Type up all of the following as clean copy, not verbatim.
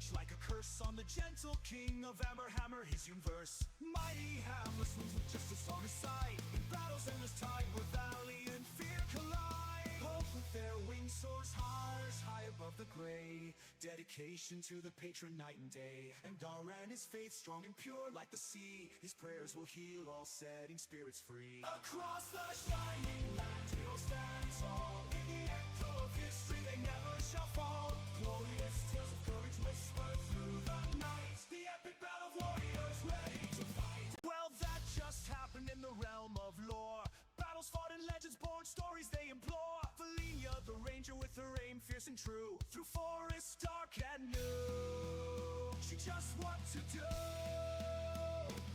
rage like a curse on the gentle king of Hammer, his universe. Mighty hammer swings with just a song aside. In battle's endless tide where valiant fear collide. Hope with their wings soars high above the gray. Dedication to the patron night and day. And Daran his faith strong and pure like the sea. His prayers will heal all setting spirits free. Across the shining land he'll stand tall. In the echo of history they never shall fall. Glorious tales of courage whisper through the night. The epic battle of warriors ready to fight. Well, that just happened in the realm of lore. Battles fought and legends born, stories they implore. Valenia, the ranger with her aim fierce and true. Through forests dark and new, she just what to do.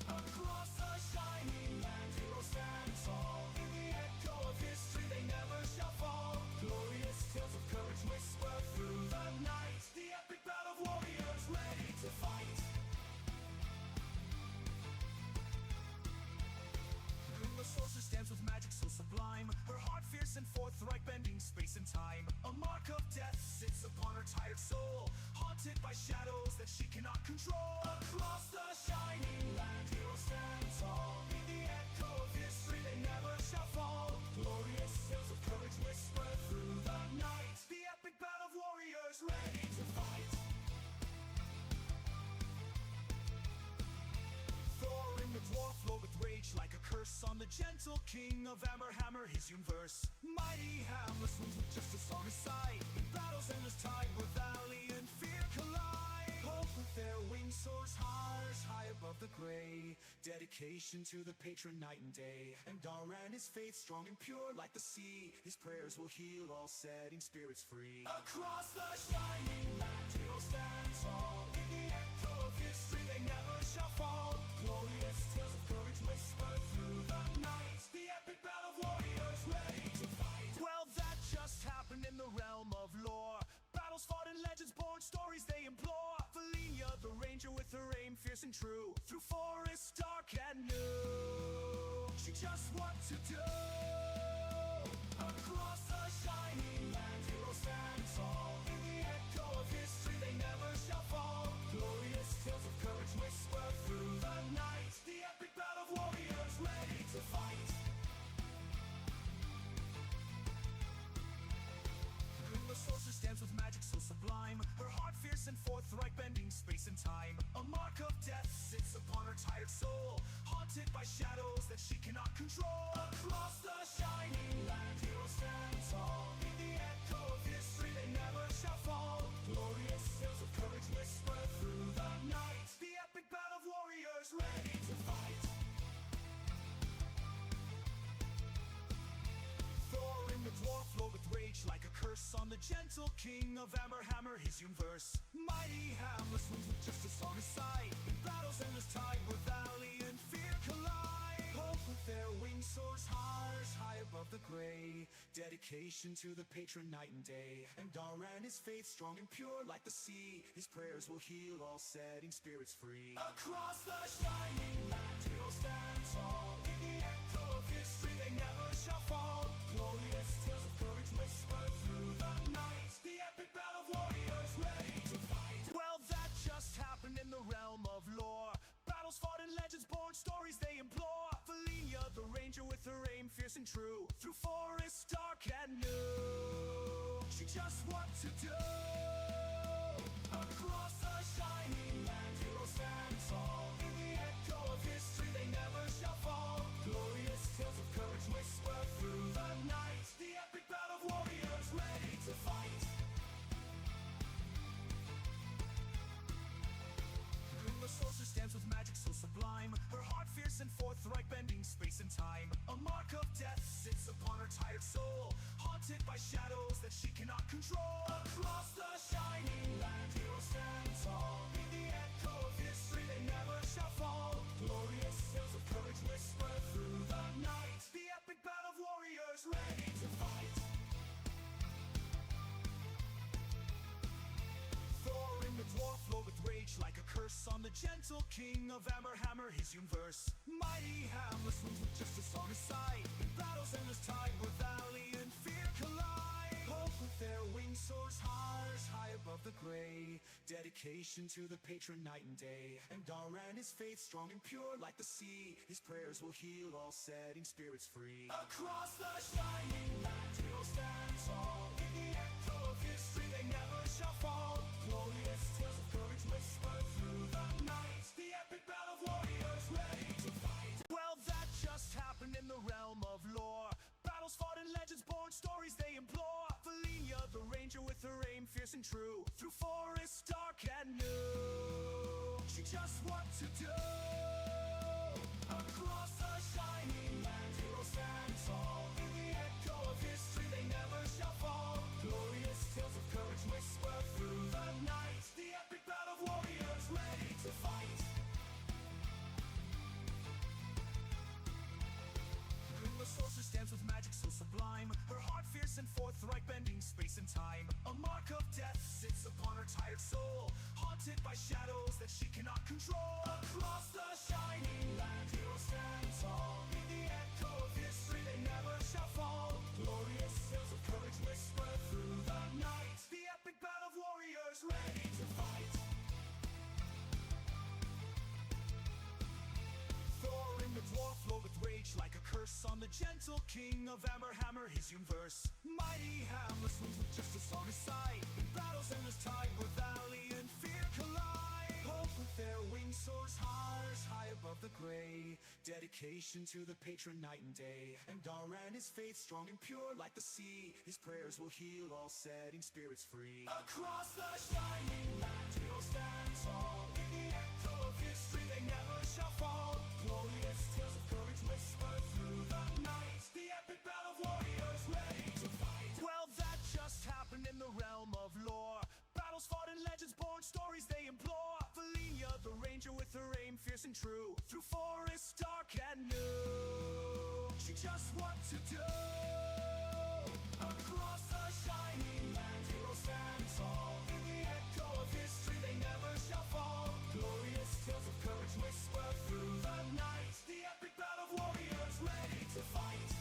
Across the shining land heroes stand tall. In the echo of history they never shall fall. Glorious tales of courage whisper through the night. The epic battle of warriors ready to fight. The sorcerer stands with magic so sublime. Her heart fierce and forthright, bending space and time. A mark of death sits upon her tired soul, haunted by shadows that she cannot control. Across the shining land heroes stand tall. In the echo of history they never shall fall. Glorious tales of courage whisper through the night. The epic battle of warriors ready to fight. The dwarf flowed with rage like a curse on the gentle king of Hammer, his universe. Mighty hammer swings with just a song aside. In battle's endless tide where valiant fear collide. Hope with their wings soars high above the gray. Dedication to the patron night and day. And Daran his faith strong and pure like the sea. His prayers will heal all setting spirits free. Across the shining land he'll stand tall. In the echo of history they never shall fall. Glorious tales of courage whisper through the night. The epic battle of warriors ready to fight. Well, that just happened in the realm of lore. Battles fought and legends born, stories they implore. Valenia, the ranger with her aim fierce and true. Through forests dark and new, she just what to do. Across the shining land heroes stand tall. In the echo of history they never shall fall. Glorious tales of courage whisper through the night. The epic battle of warriors ready to fight. The sorcerer stands with magic so sublime. Her heart fierce and forthright, bending space and time. A mark of death sits upon her tired soul, haunted by shadows that she cannot control. Across the shining land heroes stand tall. In the echo of history they never shall fall. Glorious tales of courage whisper through the night. The epic battle of warriors ready to fight. The dwarf flowed with rage like a curse on the gentle king of Hammer, his universe. Mighty hammer swings with just a song aside. In battle's endless tide where valiant fear collide. Hope with their wings soars high above the gray. Dedication to the patron night and day. And Daran his faith strong and pure like the sea. His prayers will heal all setting spirits free. Across the shining land heroes stand tall. In the echo of history they never shall fall. Glorious tales of courage whisper through the night. The epic battle of warriors ready to fight. Well, that just happened in the realm of lore. Battles fought and legends born, stories they implore. Valenia, the ranger with her aim fierce and true. Through forests dark and new, she just what to do. Across the shining land heroes stand tall. In the echo of history they never shall fall. Glorious tales of courage whisper through the night. The epic battle of warriors ready to fight. The sorcerer stands with magic so sublime. Her heart fierce and forthright, bending space and time. A mark of death sits upon her tired soul, haunted by shadows that she cannot control. Across the shining land heroes stand tall. In the echo of history they never shall fall. Glorious tales of courage whisper through the night. The epic battle of warriors ready to fight. The dwarf flowed with rage like a curse on the gentle king of Hammer, his universe. Mighty hammer swings with just a song aside. In battle's endless tide where valiant fear collide. Hope with their wings soars high above the gray. Dedication to the patron night and day. And Daran is faith strong and pure like the sea. His prayers will heal all setting spirits free. Across the shining land he'll stand tall. In the echo of history they never shall fall. Glorious tales of courage whisper through the night. The epic battle of warriors ready to fight. Well, that just happened in the realm of lore. Battles fought and legends born, stories they implore. Valenia, the ranger with her aim fierce and true. Through forests dark and new, she just what to do. Across the shining land heroes stand tall. In the echo of history they never shall fall. Glorious tales of courage whisper through the night. The epic battle of warriors ready to fight. The sorceress stands with magic so sublime. Her heart fierce and forthright, bending space and time. A mark of death sits upon her tired soul, haunted by shadows that she cannot control. Across the shining land heroes stand tall. In the echo of history they never shall fall. Glorious tales of courage whisper through the night. The epic battle of warriors ready to fight. The dwarf flowed with rage like a curse on the gentle king of Hammer, his universe. Mighty hammer swings with justice on his side. In battles endless tide where valiant fear collide. Hope with their wings soars high above the gray. Dedication to the patron night and day. And Daran is faith strong and pure like the sea. His prayers will heal all setting spirits free. Across the shining land he'll stand tall. In the echo of history they never shall fall. Glorious tales of courage whisper through the night. The epic battle of warriors ready to fight. Well, that just happened in the realm of lore. Battles fought and legends born, stories they implore. Valenia, the ranger with her aim fierce and true. Through forests dark and new, she just what to do. Across the shining land heroes stand tall. In the echo of history they never shall fall. Glorious tales of courage whisper through the night. The epic battle of warriors ready to fight.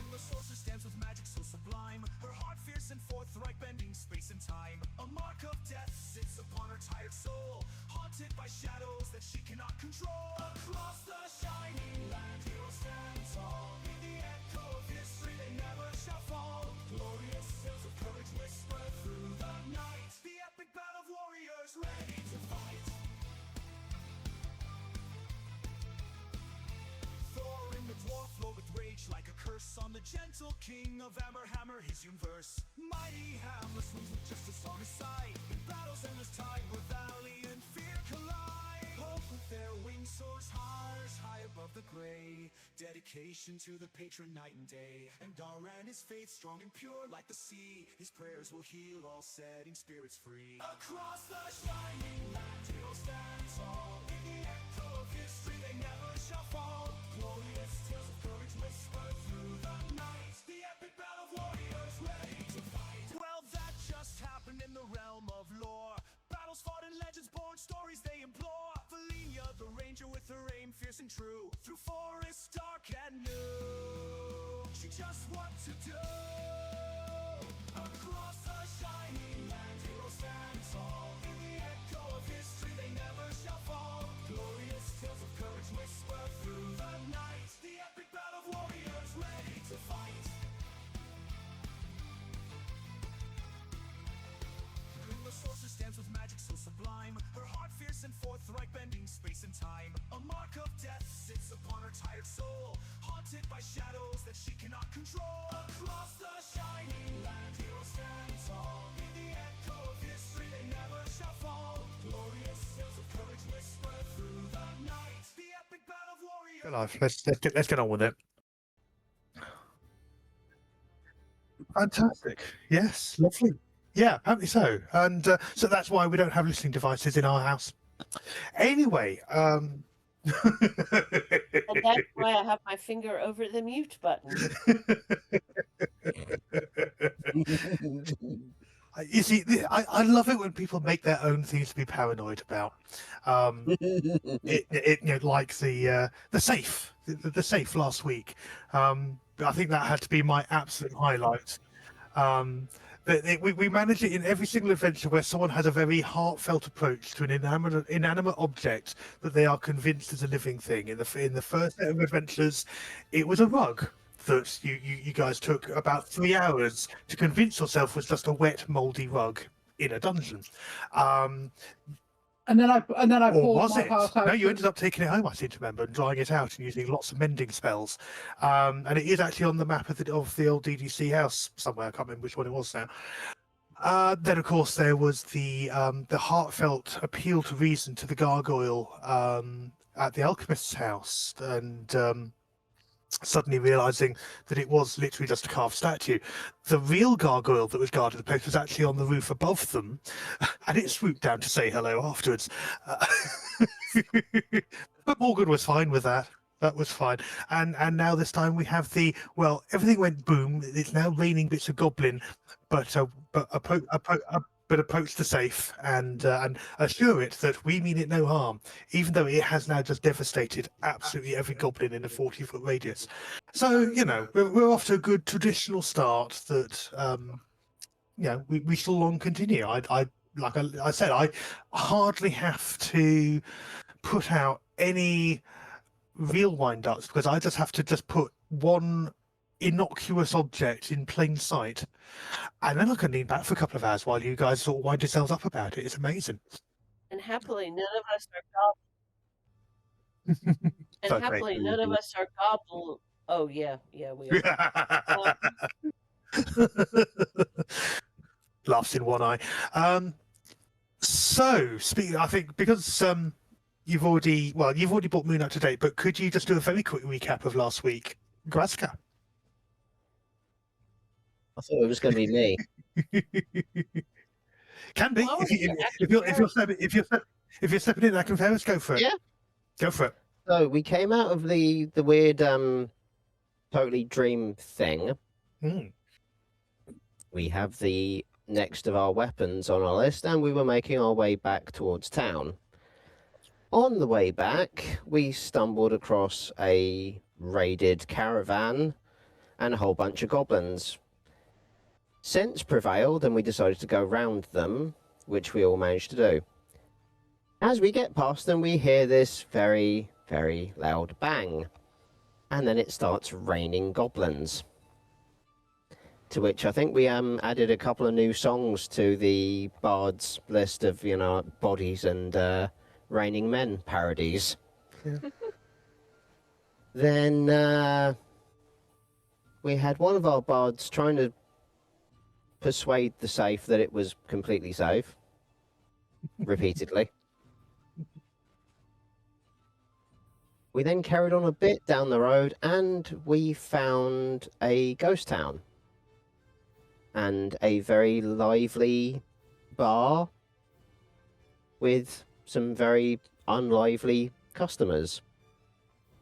The sorceress stands with magic so sublime. Her heart fierce and forthright, bending space and time. A mark of death sits upon her tired soul, haunted by shadows that she cannot control. Across the shining land heroes stand tall. In the echo of history they never shall fall. Glorious tales of courage whisper through the night. The epic battle of warriors ready to fight. The dwarf flowed with rage like a curse on the gentle king of Hammer, his universe. Mighty hammer swings with justice on his side. In battles endless tide where valiant fear collide. Hope with their wings soars high above the gray. Dedication to the patron night and day. And Daran is faith strong and pure like the sea. His prayers will heal all setting spirits free. Across the shining land he'll stand tall. In the echo of history they never shall fall. Glorious tales of courage whisper through the night. The epic battle of warriors ready to fight. Well, that just happened in the realm of lore. Battles fought and legends born, stories they implore. Valenia, the ranger with her aim fierce and true. Through forests dark and new, she just what to do. Across the shining land heroes stand tall. In the echo of history they never shall fall. Glorious tales of courage whisper through the night. The epic battle of warriors ready to fight. The sorceress stands with magic so sublime. Her heart fierce and forthright, bending space and time. A mark of death sits upon her tired soul, haunted by shadows that she cannot control. Across the shining land heroes stand tall. In the echo of history they never shall fall. Glorious tales of courage whisper through the night. The epic battle of warriors. Good life. Let's get on with it. Fantastic. Yes, lovely. Yeah, apparently so. And so that's why we don't have listening devices in our house. Anyway, And that's why I have my finger over the mute button. You see, I love it when people make their own things to be paranoid about. Like the safe, the safe last week. I think that had to be my absolute highlight. We manage it in every single adventure where someone has a very heartfelt approach to an inanimate object that they are convinced is a living thing. In the first set of adventures, it was a rug that you guys took about 3 hours to convince yourself was just a wet, mouldy rug in a dungeon. And then I Or poured was my it? heart out. No, you ended up taking it home, I seem to remember, and drying it out and using lots of mending spells. And it is actually on the map of the old DDC house somewhere. I can't remember which one it was now. Then, of course, there was the heartfelt appeal to reason to the gargoyle at the alchemist's house, and suddenly realizing that it was literally just a carved statue. The real gargoyle that was guarding the place was actually on the roof above them, and it swooped down to say hello afterwards. But Morgan was fine with that. That was fine. And now this time we have everything went boom. It's now raining bits of goblin, but approach the safe and assure it that we mean it no harm, even though it has now just devastated absolutely every goblin in a 40-foot radius. So, we're off to a good traditional start that, we shall long continue. Like I said, I hardly have to put out any real wind-ups because I just have to put one innocuous object in plain sight, and then I can lean back for a couple of hours while you guys sort of wind yourselves up about it. It's amazing. And happily, none of us are gobble. And Sorry, happily, none of us are gobble. Oh yeah, we are. Laughs in one eye. So speaking, I think because you've already brought Moon up to date, but could you just do a very quick recap of last week, Graska? I thought it was going to be me. Can be. Well, If you're stepping in, that can fair. Let's go for it. Yeah. Go for it. So we came out of the weird totally dream thing. Mm. We have the next of our weapons on our list, and we were making our way back towards town. On the way back, we stumbled across a raided caravan and a whole bunch of goblins. Sense prevailed, and we decided to go round them, which we all managed to do. As we get past them, we hear this very, very loud bang, and then it starts raining goblins. To which I think we added a couple of new songs to the Bard's list of, bodies and raining men parodies. Yeah. Then we had one of our bards trying to persuade the safe that it was completely safe, repeatedly. We then carried on a bit down the road and we found a ghost town and a very lively bar with some very unlively customers,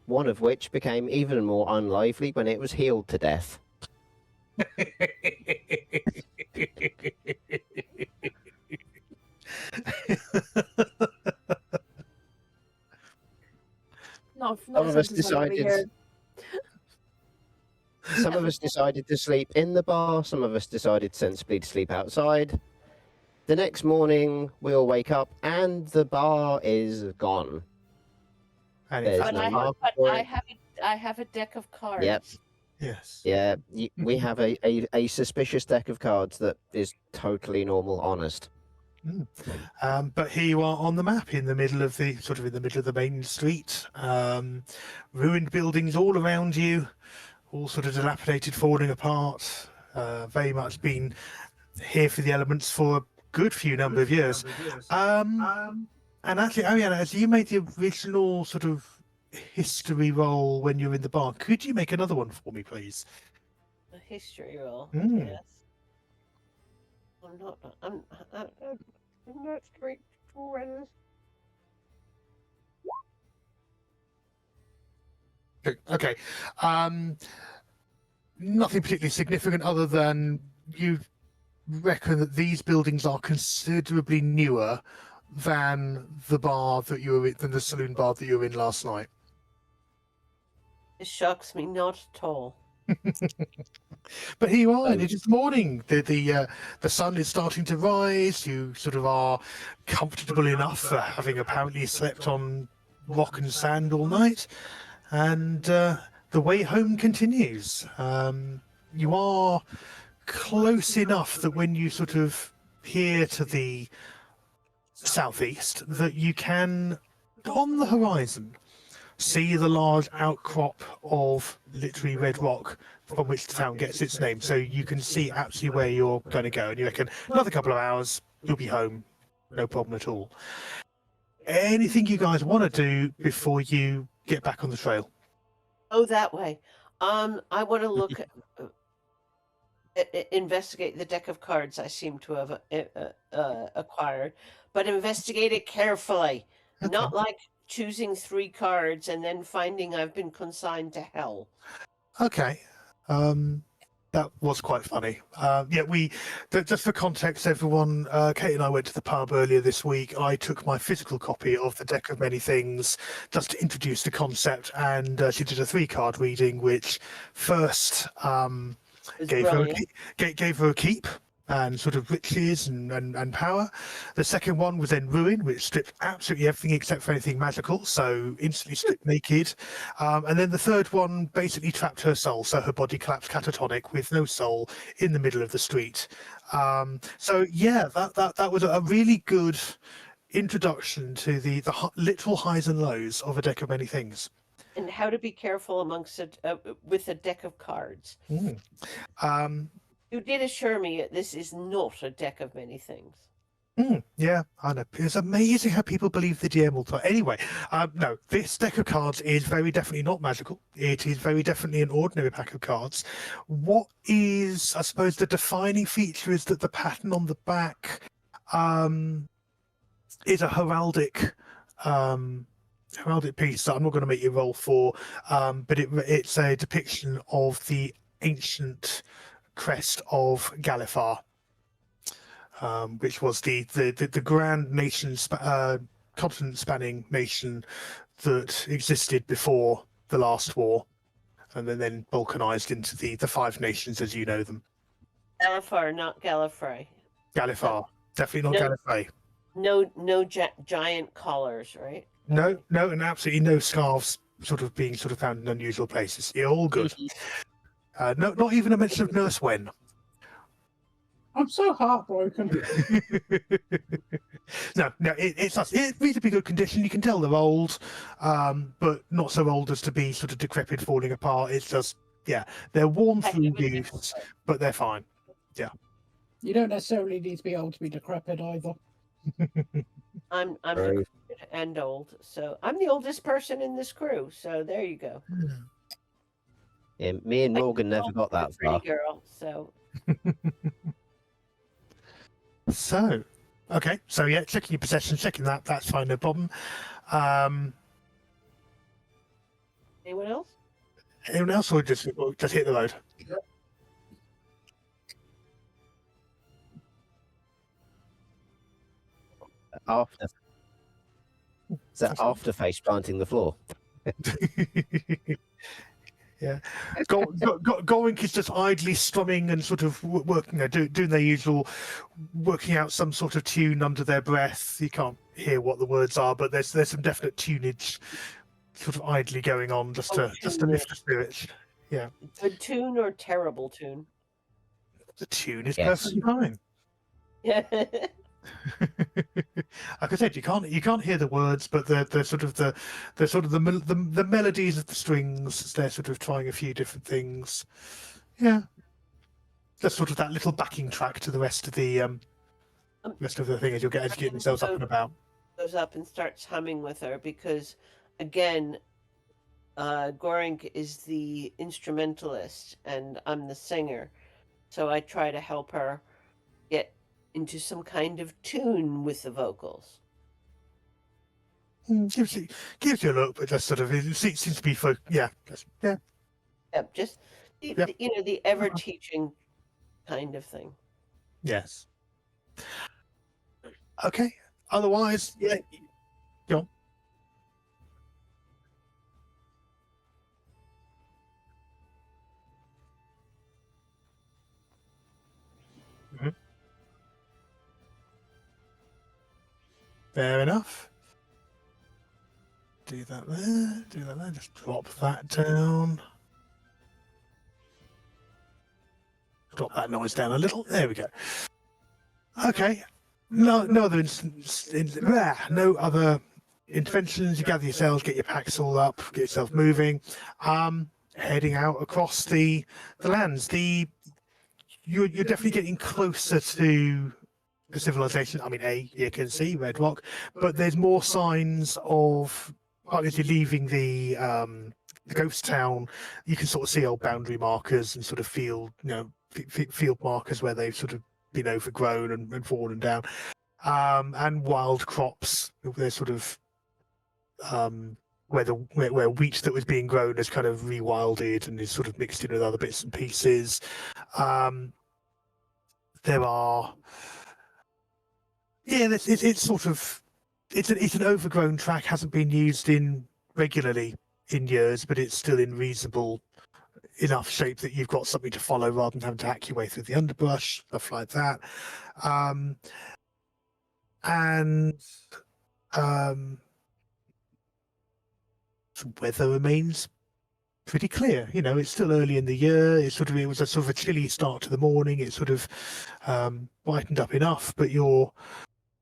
one of which became even more unlively when it was healed to death. Some of us decided. Some of us decided to sleep in the bar. Some of us decided sensibly to sleep outside. The next morning, we all wake up and the bar is gone. And There's in fact, no But mark for it. I have a deck of cards. Yep. yes. Yeah, we have a suspicious deck of cards that is totally normal, honest. But here you are on the map in the middle of the main street. Ruined buildings all around you, all sort of dilapidated, falling apart. Very much been here for the elements for a good few number of years. And actually, Ariana, as you made the original sort of history roll when you're in the bar, could you make another one for me, please? A history roll. Mm. Yes. I'm not straight friends. Okay. Nothing particularly significant other than you reckon that these buildings are considerably newer than the bar that you were in, than the saloon bar that you were in last night. It shocks me not at all. But here you are, and So- it is morning. The sun is starting to rise. You sort of are comfortable enough for having apparently slept on rock and sand all night, and the way home continues. You are close enough that when you sort of hear to the southeast, that you can, on the horizon, see the large outcrop of literally red rock from which the town gets its name. So you can see absolutely where you're going to go, and you reckon another couple of hours, you'll be home, no problem at all. Anything you guys want to do before you get back on the trail? Oh, that way. I want to look investigate the deck of cards I seem to have acquired, but investigate it carefully. Okay. Not like choosing 3 cards and then finding I've been consigned to hell. Okay. That was quite funny. Yeah, just for context, everyone, Kate and I went to the pub earlier this week. I took my physical copy of the Deck of Many Things just to introduce the concept, and she did a 3-card reading, which first It was gave brilliant. gave her a keep and sort of riches and power. The second one was then ruin, which stripped absolutely everything except for anything magical, so instantly stripped naked. And then the third one basically trapped her soul, so her body collapsed catatonic with no soul in the middle of the street. So yeah, that was a really good introduction to the literal highs and lows of a deck of many things. And how to be careful amongst with a deck of cards. Um, You did assure me this is not a deck of many things. Yeah, I know. It's amazing how people believe the DM will talk. Anyway, no, this deck of cards is very definitely not magical. It is very definitely an ordinary pack of cards. What is, I suppose, the defining feature is that the pattern on the back is a heraldic piece that I'm not going to make you roll for, but it's a depiction of the ancient crest of Galifar. Which was the grand nation, continent-spanning nation that existed before the last war, and then balkanized into the 5 nations as you know them. Galifar, not Gallifrey. Galifar, definitely not No. Gallifrey. No giant collars, right? No, and absolutely no scarves being found in unusual places. You're all good. No, not even a mention of Nurse Wen. I'm so heartbroken. No, it's reasonably good condition. You can tell they're old, but not so old as to be sort of decrepit, falling apart. It's just, yeah, they're worn through use, but they're fine. Yeah. You don't necessarily need to be old to be decrepit either. I'm Very- decrepit and old, so I'm the oldest person in this crew. So there you go. Yeah, me and Morgan never got that far. Pretty girl. So So, okay, so yeah, checking your possessions, checking that's fine, no problem. anyone else? Anyone else, or just hit the road? After is that after face planting the floor? Yeah, Gorink is just idly strumming and sort of working, doing their usual, working out some sort of tune under their breath. You can't hear what the words are, but there's some definite tunage, sort of idly going on just to lift the spirits. Yeah, Good tune or terrible tune? the tune is Yes. perfectly fine. Yeah. Like I said, you can't hear the words, but the melodies of the strings. They're sort of trying a few different things. Yeah, that's sort of that little backing track to the rest of the thing as you're getting yourselves up and about. Goes up and starts humming with her because, again, Gorink is the instrumentalist and I'm the singer, so I try to help her get into some kind of tune with the vocals. Gives you a look, but just sort of it seems to be yeah. Yep, just the ever teaching kind of thing. Yes. Okay. Otherwise, yeah. Go on. Fair enough. Do that there. Do that there. Just drop that down. Drop that noise down a little. There we go. Okay. No other no other interventions. You gather yourselves, get your packs all up, get yourself moving. Heading out across the lands. You're definitely getting closer to the civilization. I mean, you can see Red Rock, but there's more signs of, partly as you're leaving the ghost town, you can sort of see old boundary markers and sort of field markers where they've sort of been overgrown and fallen down, and wild crops. They're sort of where wheat that was being grown has kind of rewilded and is sort of mixed in with other bits and pieces. There are, it's sort of, it's an overgrown track, hasn't been used regularly in years, but it's still in reasonable enough shape that you've got something to follow rather than having to hack your way through the underbrush, stuff like that. Weather remains pretty clear. It's still early in the year. It was a sort of a chilly start to the morning. It sort of brightened up enough, but you're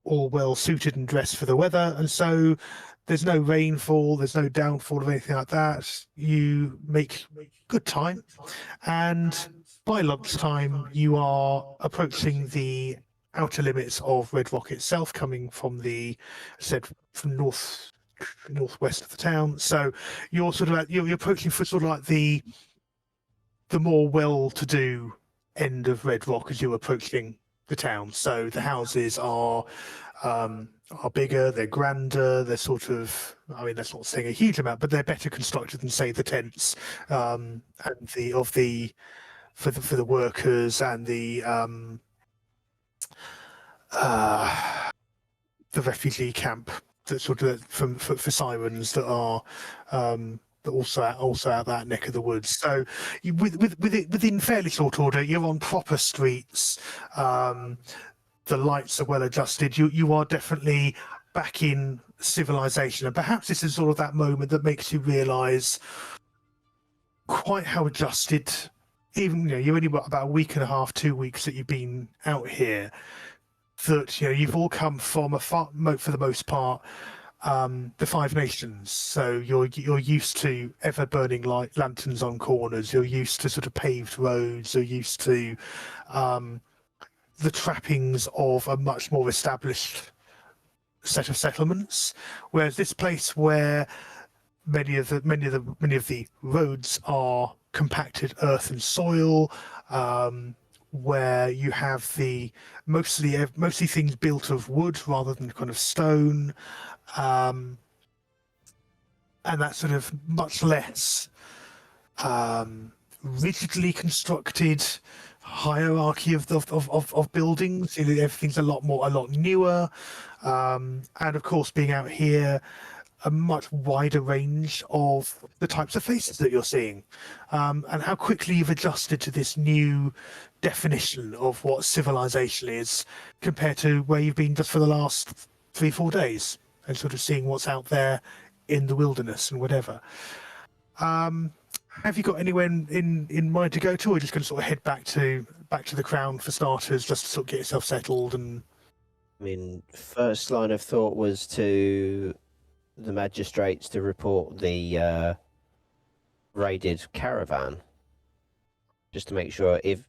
all well suited and dressed for the weather, and so there's no rainfall, there's no downfall of anything like that. You make good time, and by lunchtime you are approaching the outer limits of Red Rock itself, coming from from northwest of the town. So you're you're approaching for sort of like the more well-to-do end of Red Rock as you're approaching the town. So the houses are bigger, they're grander, they're sort of, I mean, that's not saying a huge amount, but they're better constructed than, say, the tents and for the workers and the refugee camp that sort of for sirens that are also out that neck of the woods. So within fairly short order, you're on proper streets. The lights are well adjusted. You are definitely back in civilization, and perhaps this is sort of that moment that makes you realise quite how adjusted. Even you're only about a week and a half, 2 weeks that you've been out here. That you've all come from for the most part, the Five Nations. So you're used to ever burning lanterns on corners. You're used to sort of paved roads. You're used to the trappings of a much more established set of settlements. Whereas this place, where many of the roads are compacted earth and soil, where you have mostly things built of wood rather than kind of stone, and that sort of much less rigidly constructed hierarchy of buildings. Everything's a lot newer, and of course, being out here, a much wider range of the types of faces that you're seeing, and how quickly you've adjusted to this new definition of what civilization is compared to where you've been just for the last 3-4 days, and sort of seeing what's out there in the wilderness and whatever. Have you got anywhere in mind to go to, or are you just going to sort of head back to the Crown for starters, just to sort of get yourself settled? And I mean, first line of thought was to the magistrates to report the raided caravan, just to make sure if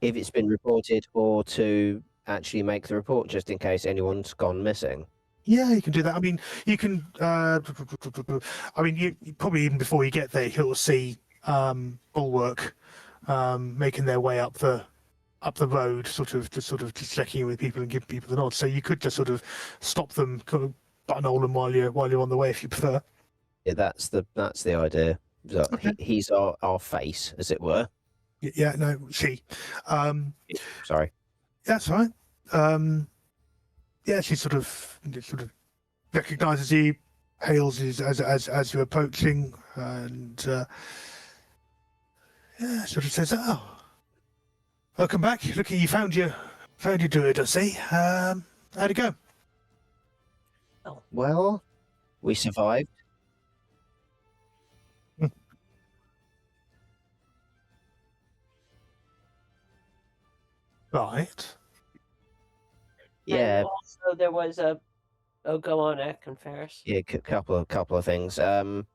it's been reported, or to actually make the report just in case anyone's gone missing. yeah, you can do that. I mean, you can. You probably, even before you get there, you'll see Bulwark making their way up the road, sort of just checking in with people and giving people the nod. So you could just sort of stop them, kind of buttonhole them while you're on the way, if you prefer. Yeah, that's the idea. So Okay. He's our face, as it were. Yeah, no, she. Sorry. That's right. Yeah, she sort of recognises you, hails you as you're approaching, and sort of says, "Oh, welcome back. Look, you found your druid, I see. How'd it go?" Well, we survived. Right. Yeah, And also there was a. Oh, go on, Akin Ferris. yeah, couple of things. The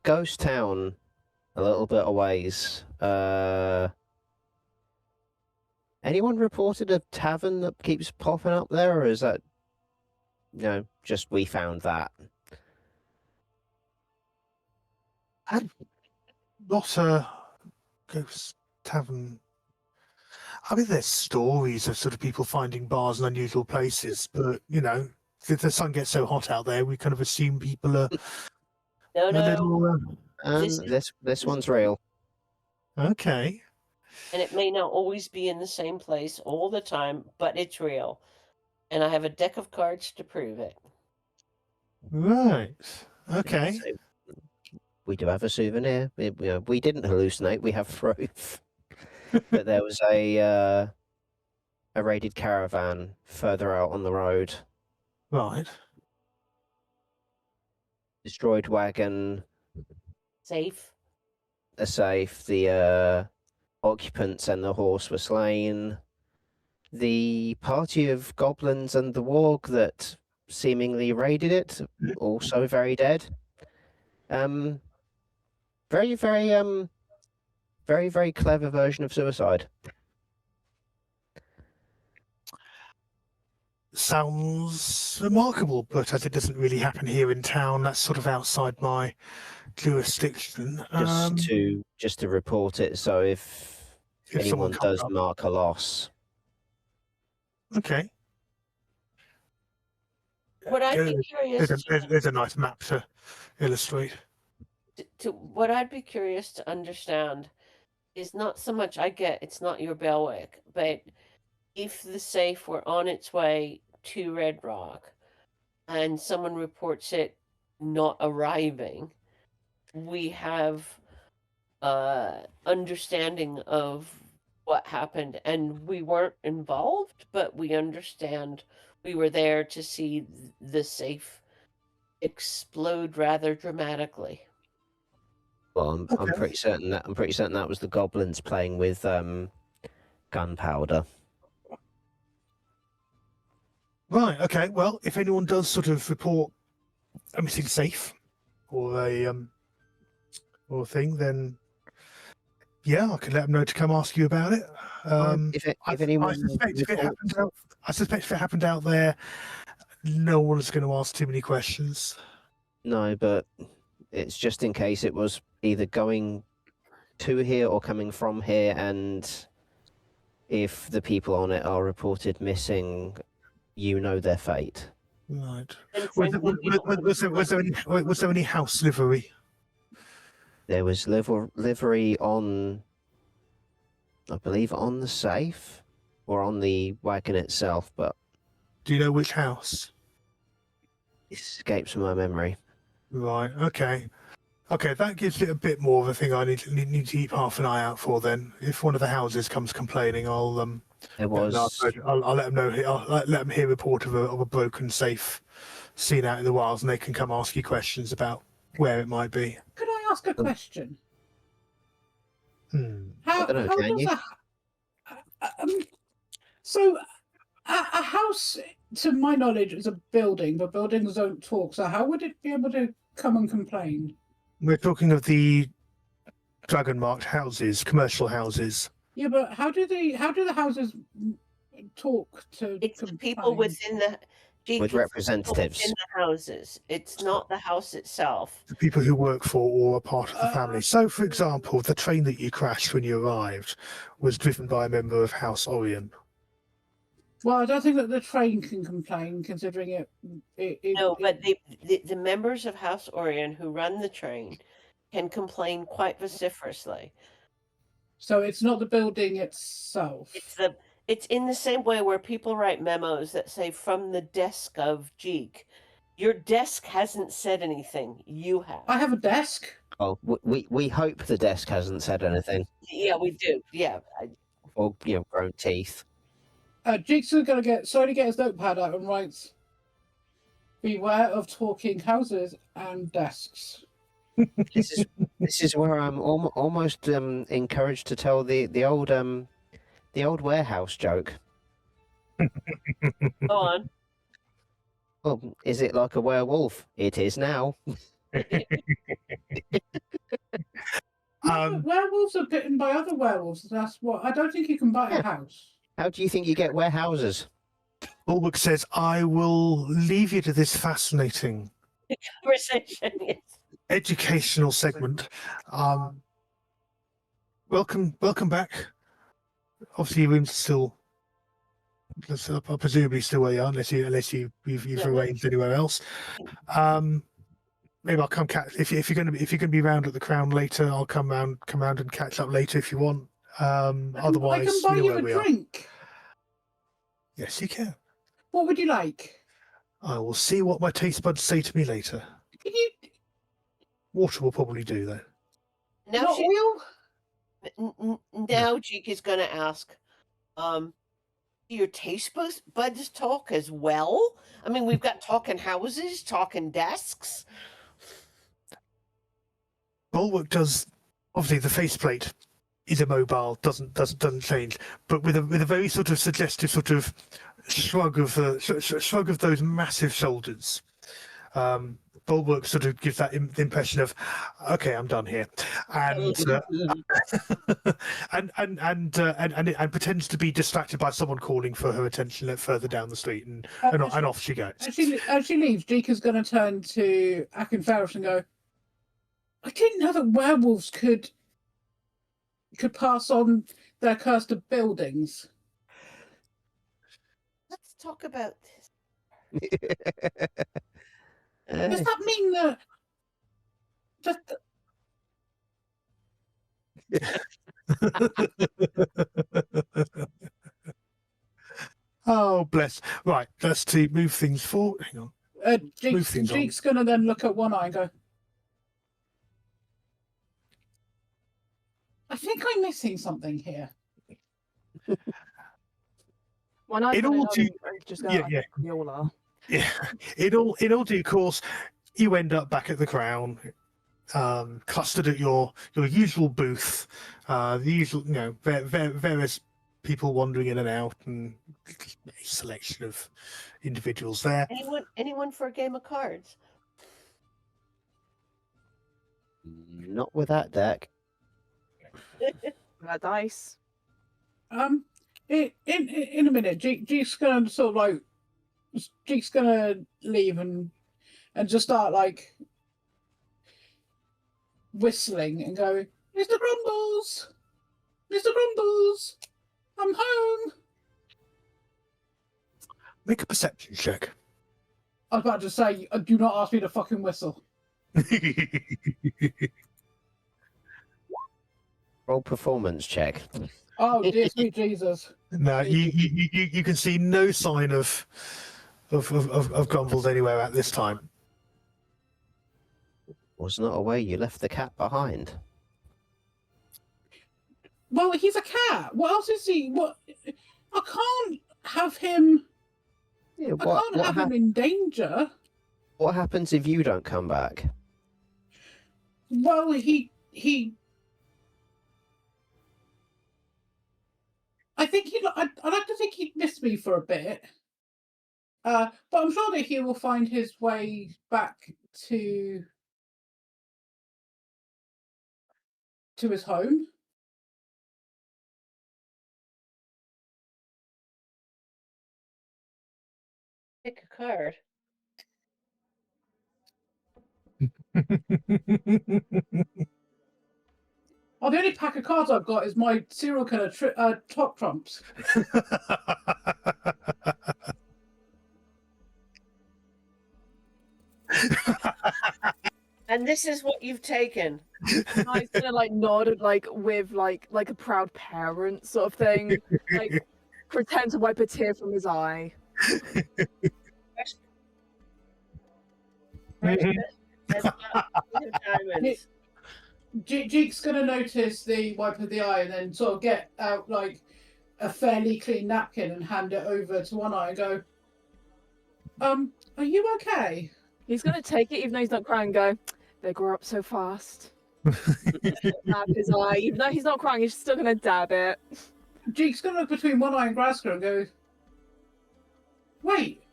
ghost town, a little bit a ways. Anyone reported a tavern that keeps popping up there, or is that, just we found that? Not a ghost tavern. I mean, there's stories of sort of people finding bars in unusual places, but if the sun gets so hot out there, we kind of assume people are No, a no. little. And this one's real. Okay. And it may not always be in the same place all the time, but it's real. And I have a deck of cards to prove it. Right. Okay. So we do have a souvenir. We didn't hallucinate. We have proof. But there was a raided caravan further out on the road. Right. Destroyed wagon, Safe. a safe. The occupants and the horse were slain. The party of goblins and the warg that seemingly raided it, also very dead. Very, very, very, very clever version of suicide. Sounds remarkable, but as it doesn't really happen here in town, that's sort of outside my jurisdiction. Just to report it, so if someone anyone comes does up. mark a loss, Okay. What I'd be curious There's a nice map to illustrate. what I'd be curious to understand is not so much I get it's not your Belwick, but if the safe were on its way to Red Rock and someone reports it not arriving, we have understanding of what happened, and we weren't involved, but we understand we were there to see the safe explode rather dramatically. well, I'm pretty certain that was the goblins playing with gunpowder. Right. Okay. Well, if anyone does sort of report a missing safe or a thing, then yeah, I can let them know to come ask you about it. If anyone, I suspect if it happened out there, no one's going to ask too many questions. no, but it's just in case it was either going to here or coming from here, and if the people on it are reported missing, you know their fate. Right. And Was there any house livery? There was livery on, I believe, on the safe or on the wagon itself, but Do you know which house? it escapes my memory. Right. Okay. Okay, that gives it a bit more of a thing I need to keep half an eye out for. Then, if one of the houses comes complaining, I'll There was I'll let them know. I'll let them hear a report of a broken safe seen out in the wilds, and they can come ask you questions about where it might be. Could I ask a question? I don't know, How can does you? so a house, to my knowledge, is a building, but buildings don't talk. So how would it be able to come and complain? We're talking of the dragon-marked houses, commercial houses. Yeah, but how do the houses talk to it's the complain? people within the With it's the people representatives. within the houses. It's not the house itself. The people who work for or are part of the family. So, for example, the train that you crashed when you arrived was driven by a member of House Orion. Well, I don't think that the train can complain, considering it. No, but the members of House Orion who run the train can complain quite vociferously. So it's not the building itself. It's in the same way where people write memos that say from the desk of Jeek. Your desk hasn't said anything. You have. I have a desk. Oh, we hope the desk hasn't said anything, Yeah, we do. Yeah. or grown teeth. Jeek's going to slowly get his notepad out and writes, Beware of talking houses and desks. This is where I'm almost encouraged to tell the old warehouse joke. Go on. Well, is it like a werewolf? It is now. Werewolves are bitten by other werewolves. That's what. I don't think you can buy a house. How do you think you get warehouses? Bulwark says, I will leave you to this fascinating Conversation. Yes. educational segment. Welcome back. Obviously, your room's still, presumably still where you are, unless you've Yeah. arranged anywhere else. Maybe I'll come catch if you're going to be round at the Crown later. I'll come round and catch up later if you want. Otherwise, I can buy you know you where a we are. drink. Yes, you can. What would you like? I will see what my taste buds say to me later. Can you Water will probably do though. Now not oil? now Jake is going to ask, do your taste buds talk as well? I mean, we've got talking houses, talking desks. Bulwark does. Obviously, the faceplate is immobile, doesn't change, but with a very sort of suggestive sort of shrug of shrug of those massive shoulders. Bulwark sort of gives that the impression of, okay, I'm done here, and and pretends to be distracted by someone calling for her attention further down the street, and off she goes. As she leaves, Jika's going to turn to Akin Ferris and go, I didn't know that werewolves could pass on their curse to buildings. Let's talk about this. Does that mean Oh, bless. Right, let's move things forward. Hang on. Jeke's going to then look at One Eye and go, I think I'm missing something here. One Eye just go, yeah. we all are. Yeah, in all due course, you end up back at the Crown, clustered at your usual booth, the usual, various people wandering in and out, and a selection of individuals there. Anyone for a game of cards? Not with that deck. That dice. In a minute, Jeke's going to sort of like, Jeke's going to leave and just start like whistling and go, Mr. Grumbles, I'm home. Make a perception check. I was about to say, do not ask me to fucking whistle. Roll performance check. Oh dear sweet Jesus! No, you can see no sign of Grumbles anywhere at this time. Was not aware you left the cat behind. Well, he's a cat. What else is he? What? I can't have him. Yeah, I can't have him in danger. What happens if you don't come back? Well, he. I think I'd like to think he'd miss me for a bit. But I'm sure that he will find his way back to his home. Pick a card. Oh, the only pack of cards I've got is my serial killer top trumps. And this is what you've taken. I was gonna like nod like with like a proud parent sort of thing. Like pretend to wipe a tear from his eye. Diamonds. Jeke's gonna notice the wipe of the eye and then sort of get out like a fairly clean napkin and hand it over to One Eye and go, Are you okay? He's gonna take it, even though he's not crying. And go. They grow up so fast. Dab his eye, even though he's not crying, he's still gonna dab it. Jake's gonna look between one eye and Graska and go, "Wait,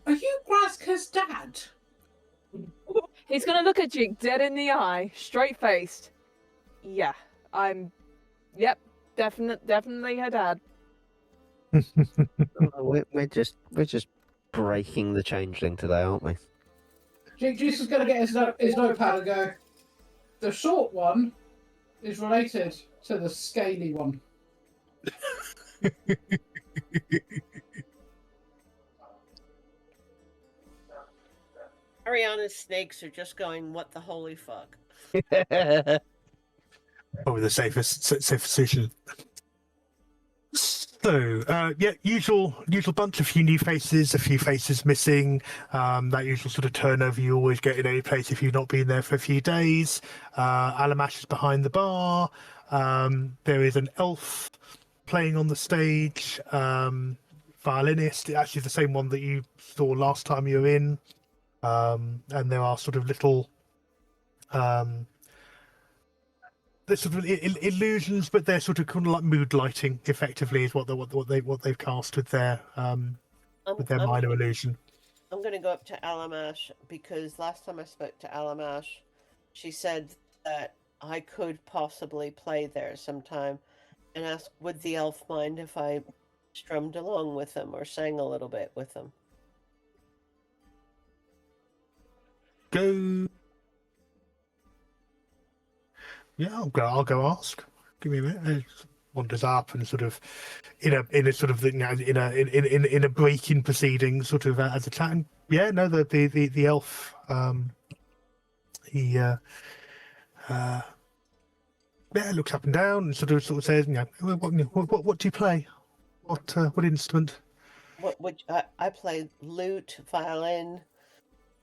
are you Graska's dad?" He's gonna look at Jake dead in the eye, straight faced. Yeah, I'm. Yep, definitely her dad. We're just breaking the changeling today, aren't we? Jake Juice is gonna get his notepad and go, "The short one is related to the scaly one." Ariana's snakes are just going, what the holy fuck? Probably the safest decision. So, yeah, usual bunch, a few new faces, a few faces missing. That usual sort of turnover you always get in any place if you've not been there for a few days. Alamash is behind the bar. There is an elf playing on the stage. Violinist, actually the same one that you saw last time you were in. And there are sort of little there's sort of illusions, but they're sort of kind of like mood lighting. Effectively, is what they've cast with their minor illusion. I'm going to go up to Alamash because last time I spoke to Alamash, she said that I could possibly play there sometime, and asked, would the elf mind if I strummed along with them or sang a little bit with them? Go. Yeah, I'll go ask. Give me a minute. It wanders up and sort of in a sort of in a break-in proceeding, sort of as a chat. And yeah, no, the elf. He yeah, looks up and down and sort of says, what do you play? What instrument? What I play lute, violin,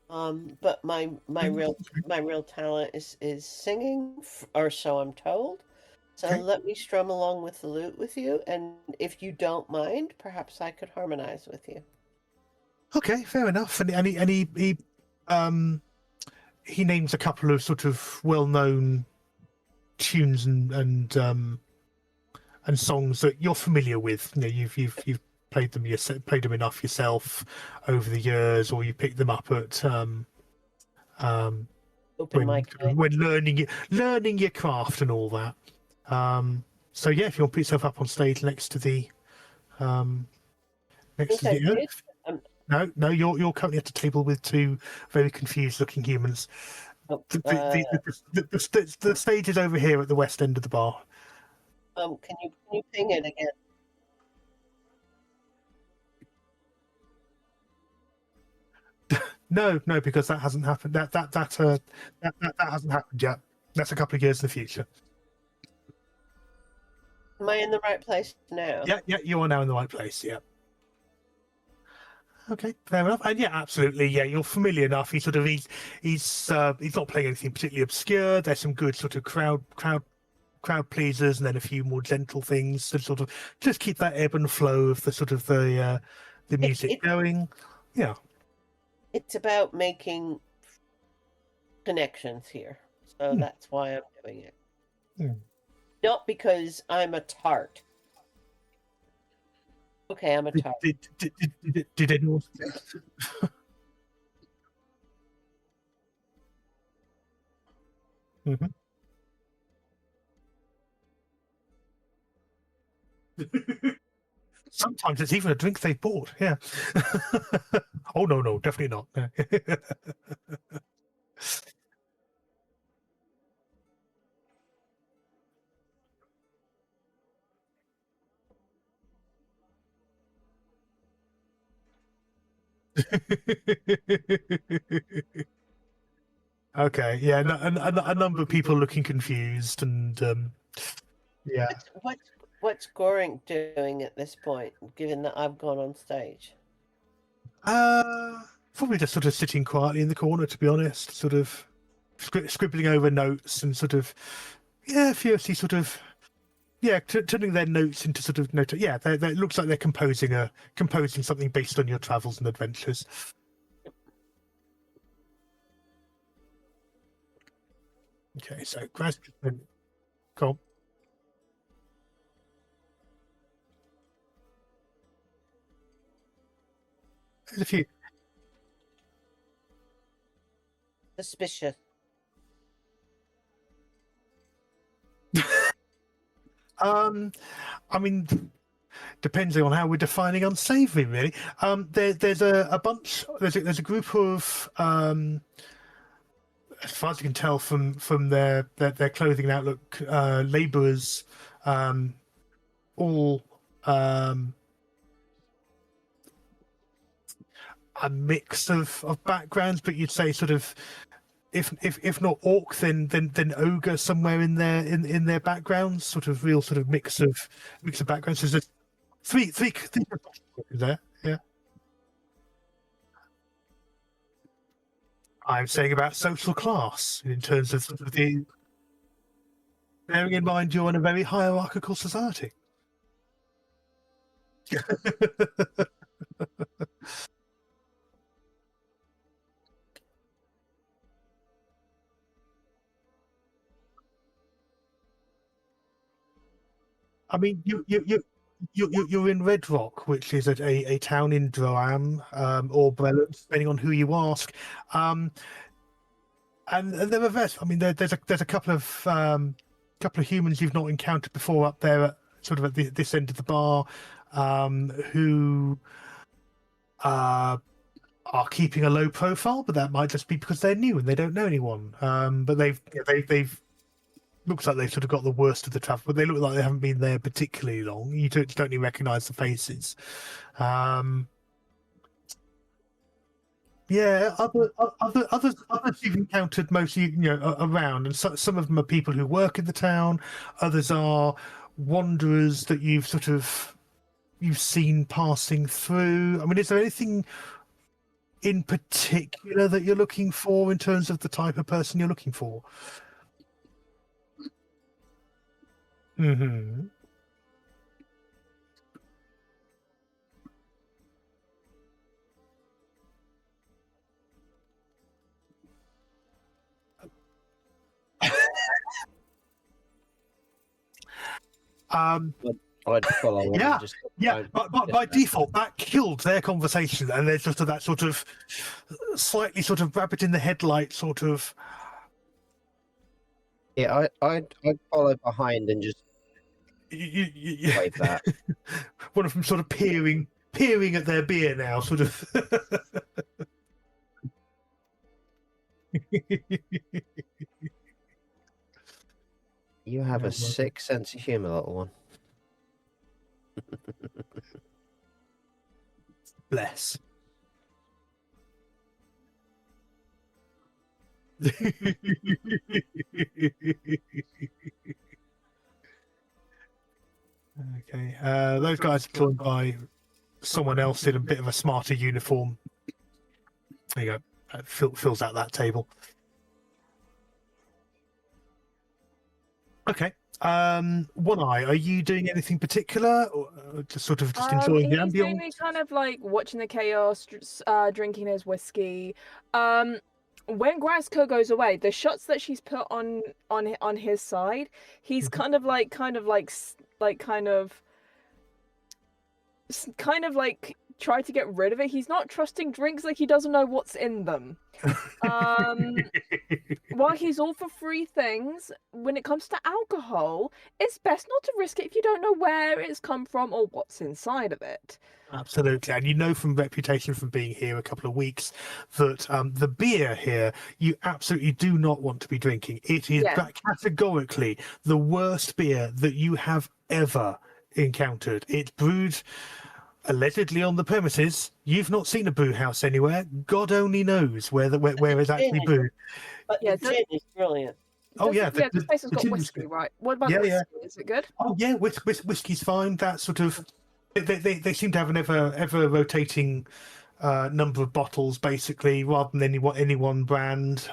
but my real talent is singing, or so I'm told. So Okay. let me strum along with the lute with you, and if you don't mind, perhaps I could harmonize with you. Okay, fair enough. And he names a couple of sort of well-known tunes and songs that you're familiar with. You know, you've played them enough yourself over the years, or you picked them up at Open mic night. when learning your craft and all that. So yeah, if you want to put yourself up on stage next to the Think I did? No, you're currently at a table with two very confused-looking humans. Oh, The stage is over here at the west end of the bar. can you ping it again? No, because that hasn't happened. That hasn't happened yet. That's a couple of years in the future. Am I in the right place now? Yeah, you are now in the right place. Yeah. Okay, fair enough. And yeah, absolutely. Yeah, you're familiar enough. He's not playing anything particularly obscure. There's some good sort of crowd pleasers, and then a few more gentle things to sort of just keep that ebb and flow of the sort of the music going. Yeah. It's about making connections here. So that's why I'm doing it. Not because I'm a tart. Okay, I'm a tart. Did anyone? Mhm. Sometimes it's even a drink they bought. Yeah. Oh no, definitely not. Okay, yeah, a number of people looking confused, and yeah. What's Goring doing at this point, given that I've gone on stage? Probably just sort of sitting quietly in the corner, to be honest, sort of scribbling over notes and sort of, yeah, fiercely sort of, turning their notes into sort of note. Yeah, it looks like they're composing something based on your travels and adventures. Okay, so cool. There's a few. Suspicious. I mean, depending on how we're defining unsavory, really. There's a bunch. There's a group of, as far as you can tell from their clothing and outlook, labourers, all a mix of backgrounds, but you'd say sort of, if not orc, then ogre somewhere in their backgrounds, sort of real sort of mix of backgrounds. So there's three there. Yeah, I'm saying about social class in terms of sort of the, bearing in mind you're in a very hierarchical society. I mean, you're in Red Rock, which is a town in Droam, or Breland, depending on who you ask. And there are vets. I mean, there's a couple of humans you've not encountered before up there, sort of at this end of the bar, who are keeping a low profile, but that might just be because they're new and they don't know anyone. But they've looks like they've sort of got the worst of the travel, but they look like they haven't been there particularly long. You don't even recognise the faces. Yeah, others you've encountered mostly, around, and some of them are people who work in the town. Others are wanderers that you've seen passing through. I mean, is there anything in particular that you're looking for in terms of the type of person you're looking for? Mm-hmm. I'd follow on. Yeah, Just but by default, that killed their conversation, and there's just that sort of slightly sort of rabbit in the headlight sort of. Yeah, I'd follow behind and just wave that. One of them sort of peering at their beer now, sort of. You have a sick sense of humour, little one. Bless. Okay, those guys are joined by someone else in a bit of a smarter uniform. There you go. Fills out that table. Okay. One Eye, are you doing anything particular, or just enjoying the He's ambience? mainly kind of like watching the chaos, drinking his whiskey. When Grasko goes away, the shots that she's put on his side, he's kind of try to get rid of it. He's not trusting drinks, like he doesn't know what's in them. While he's all for free things, when it comes to alcohol, it's best not to risk it if you don't know where it's come from or what's inside of it. Absolutely, and you know from reputation from being here a couple of weeks that the beer here you absolutely do not want to be drinking. It is categorically the worst beer that you have ever encountered. It's brewed allegedly on the premises. You've not seen a brew house anywhere. God only knows where it's actually brewed. But the gin is brilliant. Oh yeah, this place has got gin is whiskey, good. right? What about the whiskey? Is it good? Oh yeah, whiskey's fine. That sort of they seem to have an ever rotating number of bottles, basically, rather than any one brand.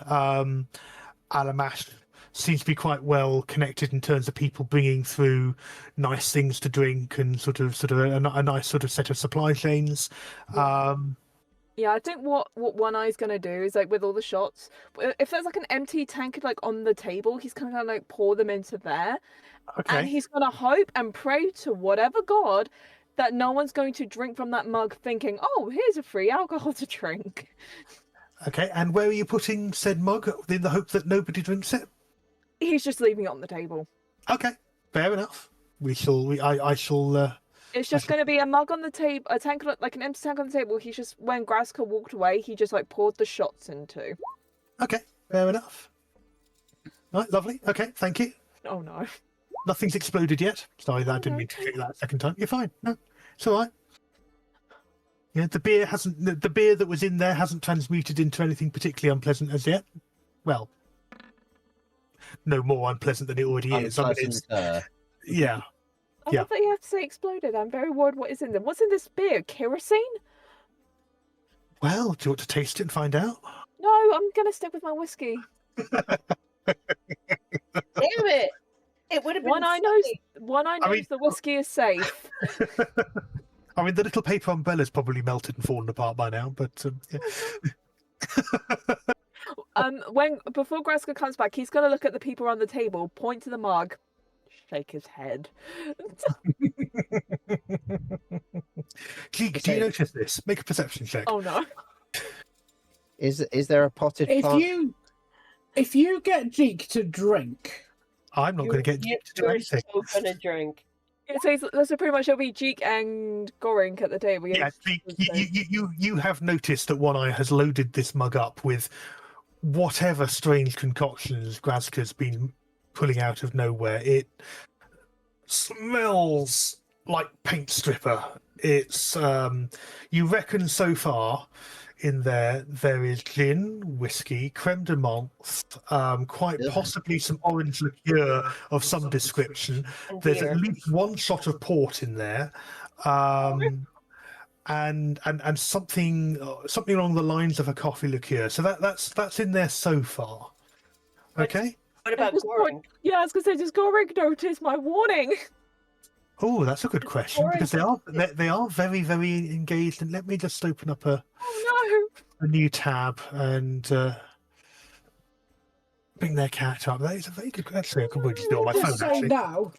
Alamash seems to be quite well connected in terms of people bringing through nice things to drink and sort of a nice sort of set of supply chains. Yeah, I think what One Eye's gonna do is like with all the shots, if there's like an empty tankard like on the table, he's gonna like pour them into there, and Okay. he's gonna hope and pray to whatever god that no one's going to drink from that mug, thinking, "Oh, here's a free alcohol to drink." Okay. And where are you putting said mug in the hope that nobody drinks it? He's just leaving it on the table. Okay. Fair enough. I shall. It's just going to be a mug on the table, a tank, like an empty tank on the table. He's just, when Graska walked away, he just like poured the shots into. Okay. Fair enough. Right. Lovely. Okay. Thank you. Oh no. Nothing's exploded yet. Sorry, I didn't Oh, mean to take that a second time. You're fine. No, it's all right. Yeah, the beer hasn't. The beer that was in there hasn't transmuted into anything particularly unpleasant as yet. Well, no more unpleasant than it already is. I mean, it's, yeah. I Yeah. love that you have to say exploded. I'm very worried what is in them. What's in this beer? Kerosene? Well, do you want to taste it and find out? No, I'm going to stick with my whiskey. Damn it! It would have been One Eye knows mean- the whiskey is safe. I mean, the little paper umbrella's probably melted and fallen apart by now, but yeah. Before Graska comes back, he's going to look at the people around the table, point to the mug, shake his head. Geek, do you notice this? Make a perception check. Oh no. Is there a potted plant? If you get Jeek to drink, I'm not going to get Geek to do You're anything. so gonna drink. So pretty much it'll be Jeek and Gorink at the table. Yeah, you have noticed that One Eye has loaded this mug up with whatever strange concoctions Graska's been pulling out of nowhere. It smells like paint stripper. It's you reckon so far in there is gin, whiskey, creme de menthe, quite possibly some orange liqueur of some description. And There's beer. at least one shot of port in there, and something along the lines of a coffee liqueur. So that's in there so far. Okay. What about Goring? Yeah, I was gonna say, does Gorink notice my warning? Oh, that's a good question because they are very, very engaged. And let me just open up a new tab and bring their cat up. That is a very good. Actually, I could probably just do it on my phone. just say Actually, now.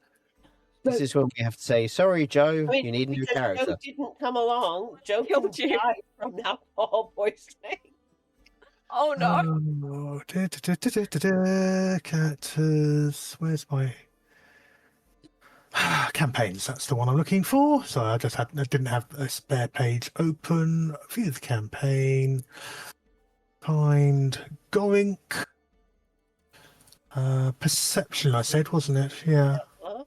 This is when we have to say, sorry, Joe, I mean, you need a new because character. Joe didn't come along. Joe Killed can you. die from alcohol poisoning. Oh no. Characters. Where's my campaigns? That's the one I'm looking for. So I didn't have a spare page open. View the campaign. Find Gorink. Perception, I said, wasn't it? Yeah. Huh?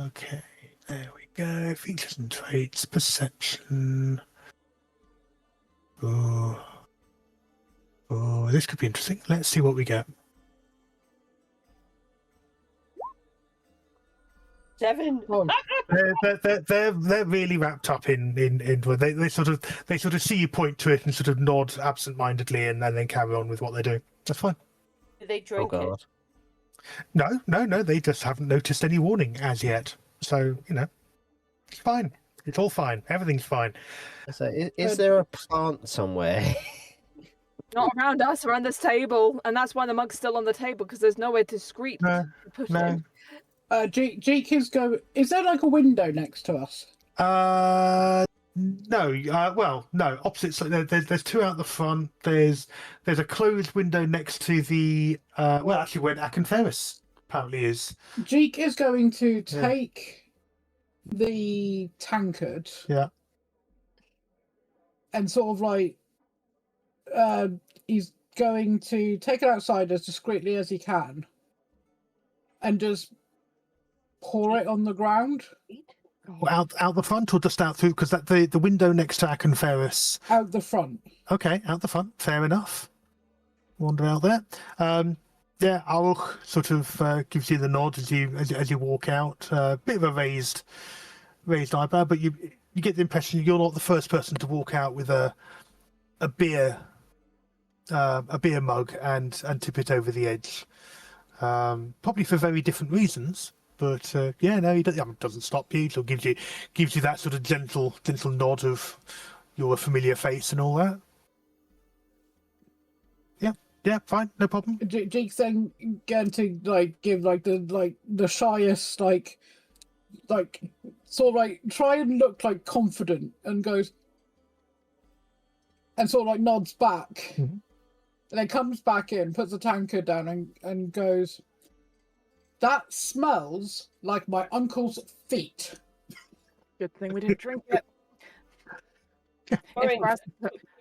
Okay. There we go. Features and traits. Perception. Oh, this could be interesting. Let's see what we get. 7. Oh, They're really wrapped up in they sort of see you point to it and sort of nod absent-mindedly and then carry on with what they're doing. That's fine. Did they Oh, drink it? God. No, they just haven't noticed any warning as yet. So, it's fine. It's all fine. Everything's fine. So, is there a plant somewhere? Not around us, around this table, and that's why the mug's still on the table because there's nowhere discreet No, to put no. it. Jeek is go. Is there like a window next to us? No. Well, no. Opposite. So there's two out the front. There's a closed window next to the. Well, actually, where Akin Ferris apparently is. Jeek is going to take the tankard. Yeah. And sort of like, he's going to take it outside as discreetly as he can, and just pour it on the ground. Out the front or just out through? Because the window next to Akin Ferris. Out the front. Okay, out the front. Fair enough. Wander out there. Yeah, Aruch sort of gives you the nod as you walk out. Bit of a raised eyebrow, but you get the impression you're not the first person to walk out with a beer mug and tip it over the edge. Probably for very different reasons. But yeah, no, he doesn't stop you. So gives you that sort of gentle nod of you're a familiar face and all that. Yeah, fine, no problem. Jake's then going to give the shyest sort of try and look confident and goes and sort of nods back, and then comes back in, puts the tankard down, and goes, "That smells like my uncle's feet." Good thing we didn't drink it.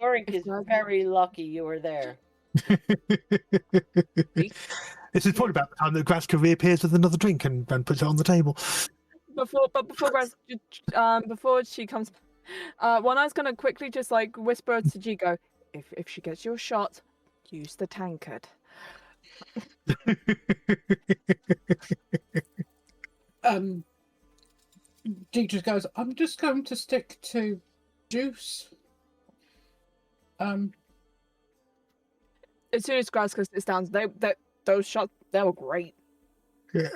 Goring is very lucky you were there. This is probably about the time that Graska reappears with another drink and puts it on the table. Before she comes, One Eye's gonna quickly just whisper to Jigo, if she gets your shot, use the tankard. Jake just goes, "I'm just going to stick to juice." As soon as Graska sits down, those shots, they were great. Yeah.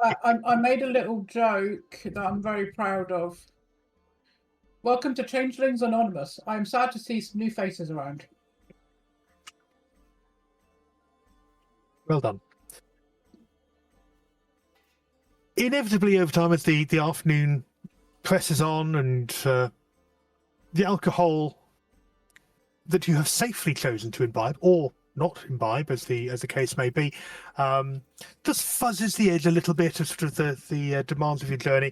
I made a little joke that I'm very proud of. "Welcome to Changelings Anonymous. I am sad to see some new faces around." Well done. Inevitably, over time, as the afternoon presses on and the alcohol that you have safely chosen to imbibe, or not imbibe, as the case may be, just fuzzes the edge a little bit of sort of the demands of your journey.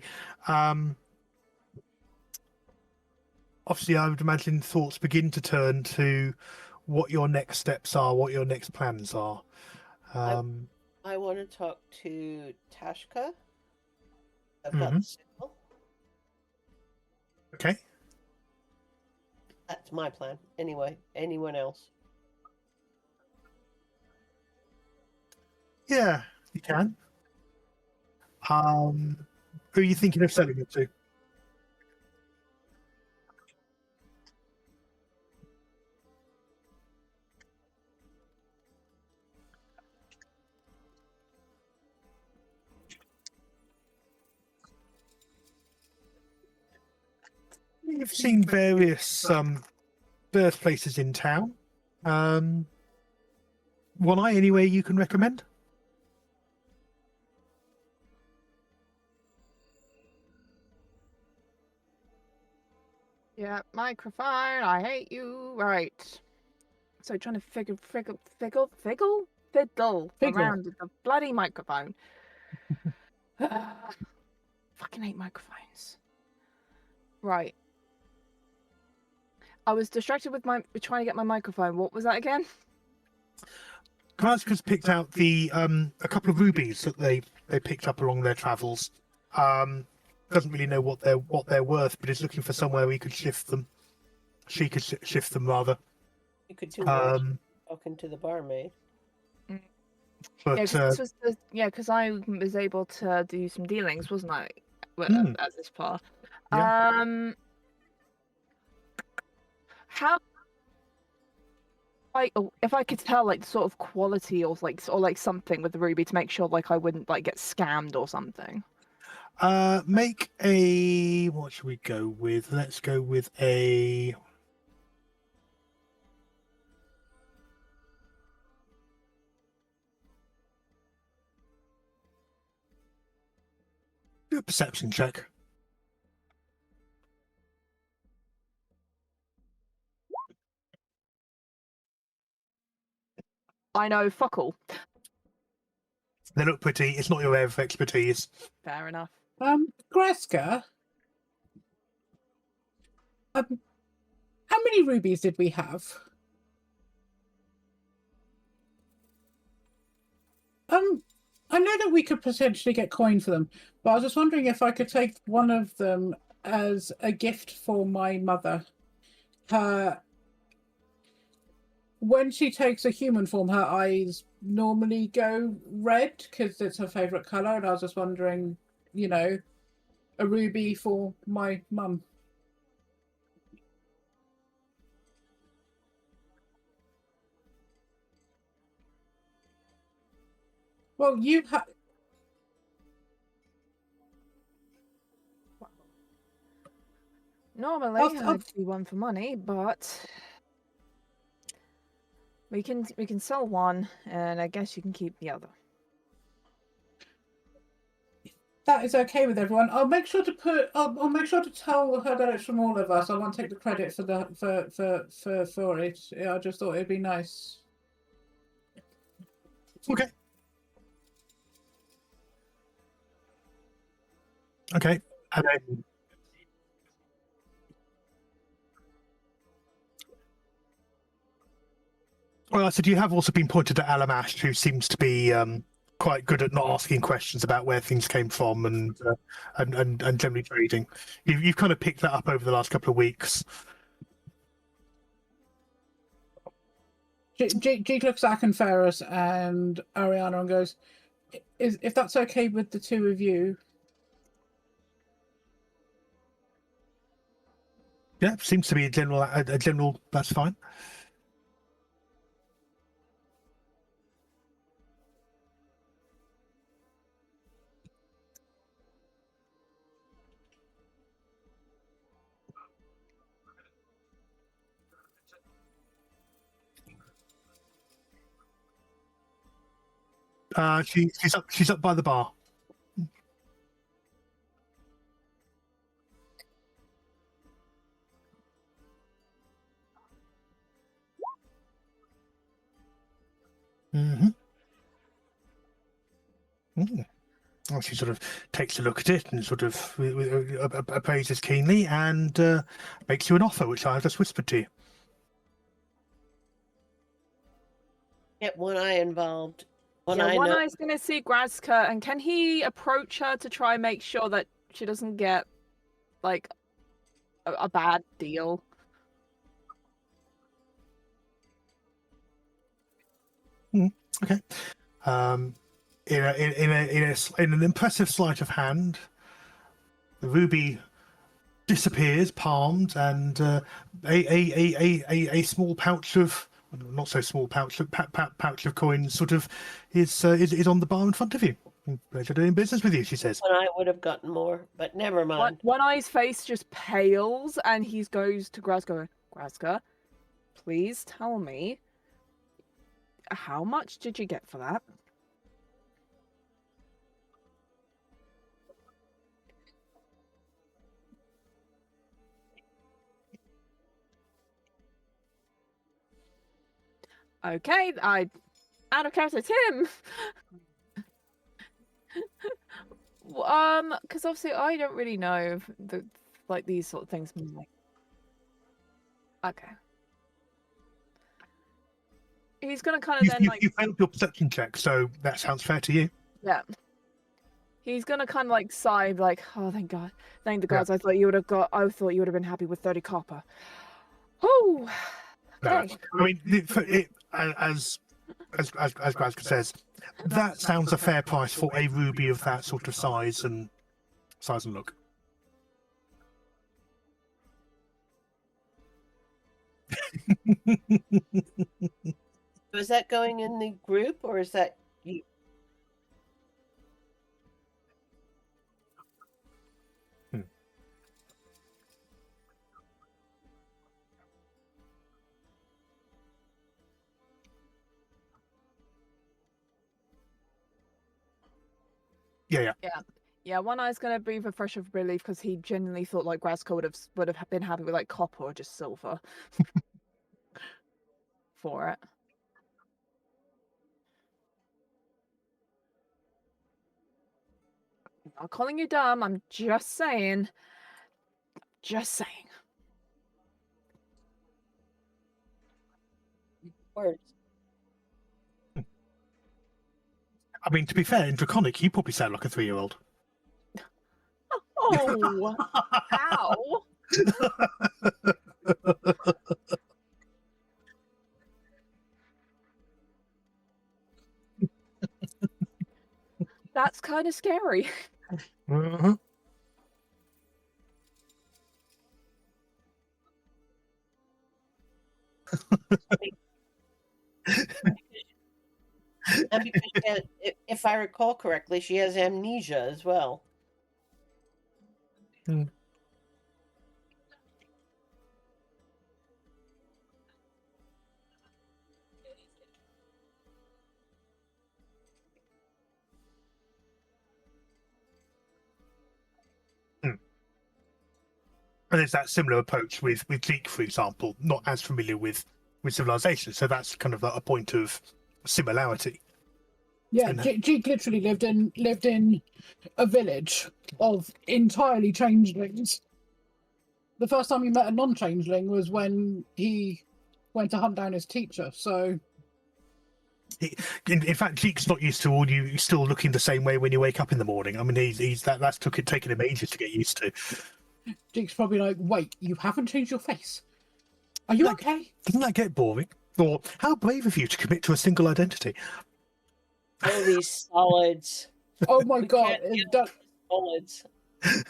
Obviously, I would imagine thoughts begin to turn to what your next steps are, what your next plans are. I want to talk to Tashka about the signal. Okay. That's my plan. Anyway, anyone else? Yeah, you can. Who are you thinking of selling it to? You've seen various birthplaces in town. One Eye, anywhere you can recommend? Yeah, microphone, I hate you. Right. So trying to fiddle around with the bloody microphone. Fucking hate microphones. Right. I was distracted with trying to get my microphone. What was that again? Graska's picked out a couple of rubies that they picked up along their travels. Doesn't really know what they're worth, but is looking for somewhere we could shift them. She could shift them rather. You could do talking to the barmaid. But because I was able to do some dealings, wasn't I? At this part. Yeah. How? If I could tell the sort of quality or something with the ruby to make sure I wouldn't get scammed or something. Make a, what should we go with? Let's go with a perception check. I know, fuck all. They look pretty. It's not your area of expertise. Fair enough. Graska, how many rubies did we have? I know that we could potentially get coin for them, but I was just wondering if I could take one of them as a gift for my mother. when she takes a human form, her eyes normally go red because it's her favourite colour. And I was just wondering, you know, a ruby for my mum. Well, you have. Normally, I'll- I'd do one for money, but we can sell one, and I guess you can keep the other. That is okay with everyone. I'll make sure to put. I'll make sure to tell her that it's from all of us. I won't take the credit for the for it. Yeah, I just thought it'd be nice. Okay. Okay. And then well, I said you have also been pointed at Alamash, who seems to be quite good at not asking questions about where things came from and generally trading. You've kind of picked that up over the last couple of weeks. Jeek looks at Akenferus and Ariana and goes, if that's okay with the two of you. Yeah, seems to be a general. That's fine. She's up by the bar. Mm-hmm. Mm. Well, she sort of takes a look at it and sort of appraises keenly and makes you an offer, which I have just whispered to you. Get One Eye involved. One Yeah, Eye One knows. Eye's gonna see Grazka, and can he approach her to try and make sure that she doesn't get like a bad deal? Okay. In an impressive sleight of hand, the ruby disappears, palmed, and a small pouch of not so small pouch pouch of coins sort of is on the bar in front of you. Pleasure doing business with you, she says. One Eye would have gotten more, but never mind. One Eye's face just pales, and he goes to Grazka. Grazka, please tell me, how much did you get for that? Okay, out of character, Tim. Because obviously I don't really know these sort of things. Okay. He's gonna kind of You failed your perception check, so that sounds fair to you. Yeah. He's gonna kind of like sigh, like, oh, thank God, thank the gods. Yeah. I thought you would have been happy with 30 copper. Oh. Okay. I mean, as Grazka says, that sounds a fair price for a ruby of that sort of size and look. So is that going in the group, or is that you? Yeah, One Eye's gonna breathe a fresh of relief because he genuinely thought like Grazka would have been happy with like copper or just silver for it. I'm not calling you dumb. I'm just saying. Just saying. Words. I mean, to be fair, in Draconic, you probably sound like a 3-year-old. Oh, ow. kind of scary. Uh-huh. And because if I recall correctly, she has amnesia as well. And there's that similar approach with Zeke, for example, not as familiar with civilization. So that's kind of a point of similarity. Yeah, And- Jeek literally lived in a village of entirely changelings. The first time he met a non-changeling was when he went to hunt down his teacher. So, in fact, Zeke's not used to all you still looking the same way when you wake up in the morning. I mean, that's taken him ages to get used to. Jeek's probably like, "Wait, you haven't changed your face? Are you okay?" Doesn't that get boring? Or how brave of you to commit to a single identity? All these solids. Oh my We god, can't get that, solids.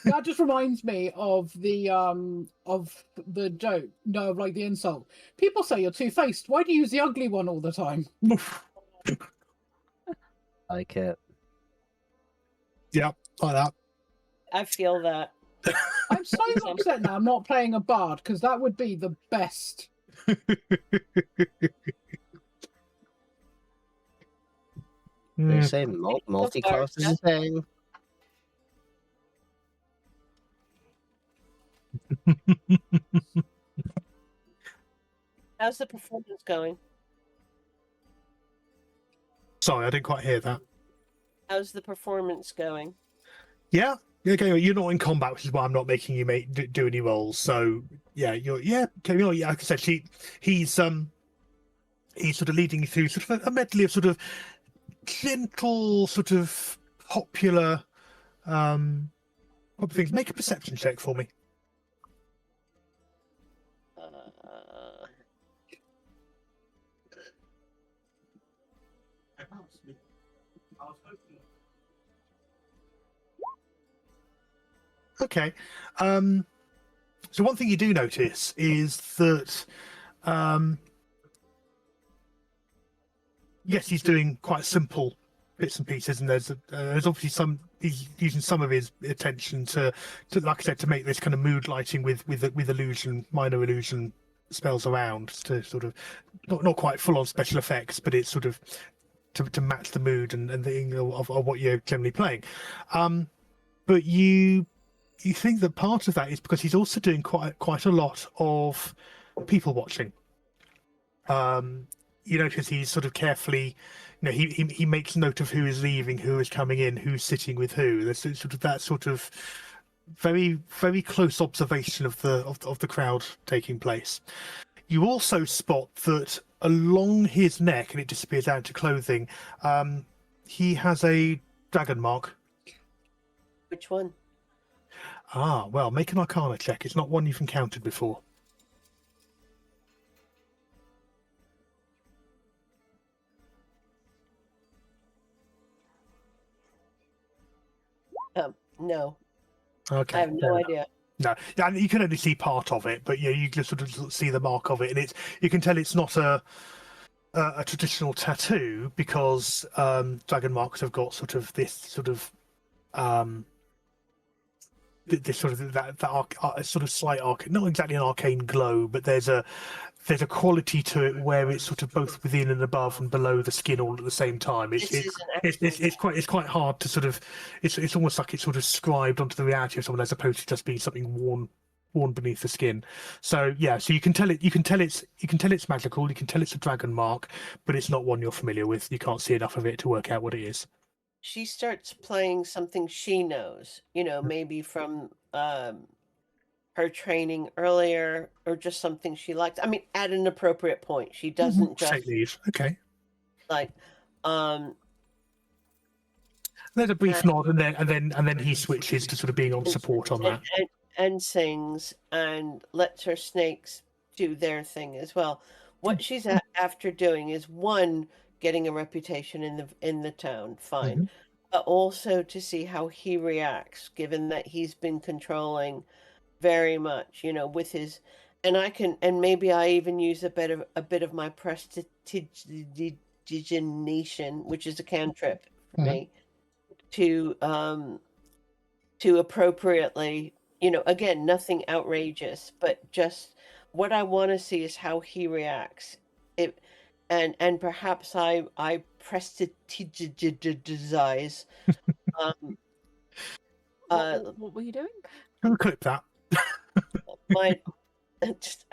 that just reminds me of the joke. No, like the insult. People say you're two-faced. Why do you use the ugly one all the time? Like it. Yeah, like that. I feel that. I'm so upset now. I'm not playing a bard because that would be the best. They say multi-class is a thing. How's the performance going? Sorry, I didn't quite hear that. How's the performance going? Yeah. Okay, you're not in combat, which is why I'm not making you do any rolls. So okay. Like I said, he's sort of leading you through sort of a medley of sort of gentle, sort of popular things. Make a perception check for me. Okay. So one thing you do notice is that, yes, he's doing quite simple bits and pieces, and there's obviously he's using some of his attention to like I said, to make this kind of mood lighting with illusion, minor illusion spells around to sort of not quite full on special effects, but it's sort of to match the mood and the of what you're generally playing. But you think that part of that is because he's also doing quite a lot of people watching. You notice he's sort of carefully, he makes note of who is leaving, who is coming in, who's sitting with who. There's that sort of very, very close observation of the crowd taking place. You also spot that along his neck, and it disappears out into clothing, he has a dragon mark. Which one? Ah, well, make an Arcana check. It's not one you've encountered before. No. Okay. I have no idea. No, yeah, you can only see part of it, but you just sort of see the mark of it, and you can tell it's not a traditional tattoo because dragon marks have got sort of this sort of this sort of that sort of slight not exactly an arcane glow, but there's a quality to it where it's sort of both within and above and below the skin all at the same time. It's quite hard to sort of it's almost like it's sort of scribed onto the reality of someone as opposed to just being something worn beneath the skin. So yeah, so you can tell it's magical, you can tell it's a dragon mark, but it's not one you're familiar with. You can't see enough of it to work out what it is. She starts playing something she knows, maybe from her training earlier or just something she likes. I mean, at an appropriate point. She doesn't just Take leave. Okay. like There's a brief nod, and then he switches to sort of being on support on that. and sings and lets her snakes do their thing as well. What she's after doing is one, getting a reputation in the town, fine. but also to see how he reacts, given that he's been controlling very much, with his, and maybe I even use a bit of my prestidigitation, which is a cantrip for me, to appropriately, again, nothing outrageous, but just what I want to see is how he reacts. It, and perhaps I prestidigize. Um, What were you doing? Can clip that? my just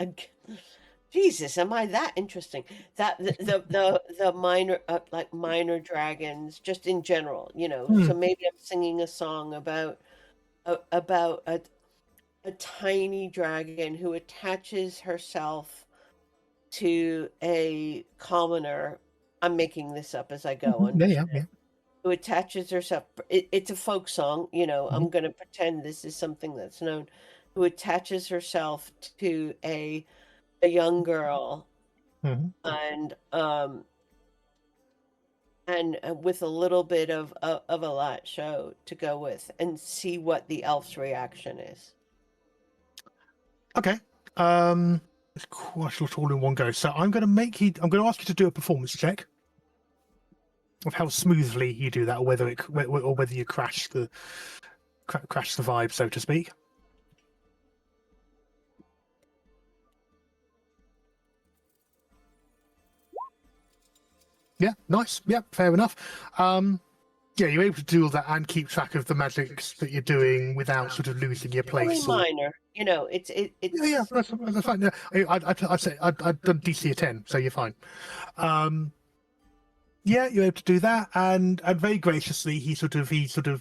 Jesus, am I that interesting? That the minor like minor dragons, just in general, So maybe I'm singing a song about about a tiny dragon who attaches herself to a commoner. I'm making this up as I go. Yeah. Who attaches herself. It's a folk song, I'm going to pretend this is something that's known. Who attaches herself to a young girl, and with a little bit of a light show to go with, and see what the elf's reaction is. Okay. It's quite a lot all in one go. So I'm going to ask you to do a performance check of how smoothly you do that, or whether you crash the vibe, so to speak. Yeah, nice. Yeah, fair enough. Yeah, you're able to do all that and keep track of the magics that you're doing without sort of losing your place. Really minor, it's Yeah, that's fine. Yeah, I'd say I've done DC a 10, so you're fine. Yeah, you're able to do that, and very graciously he sort of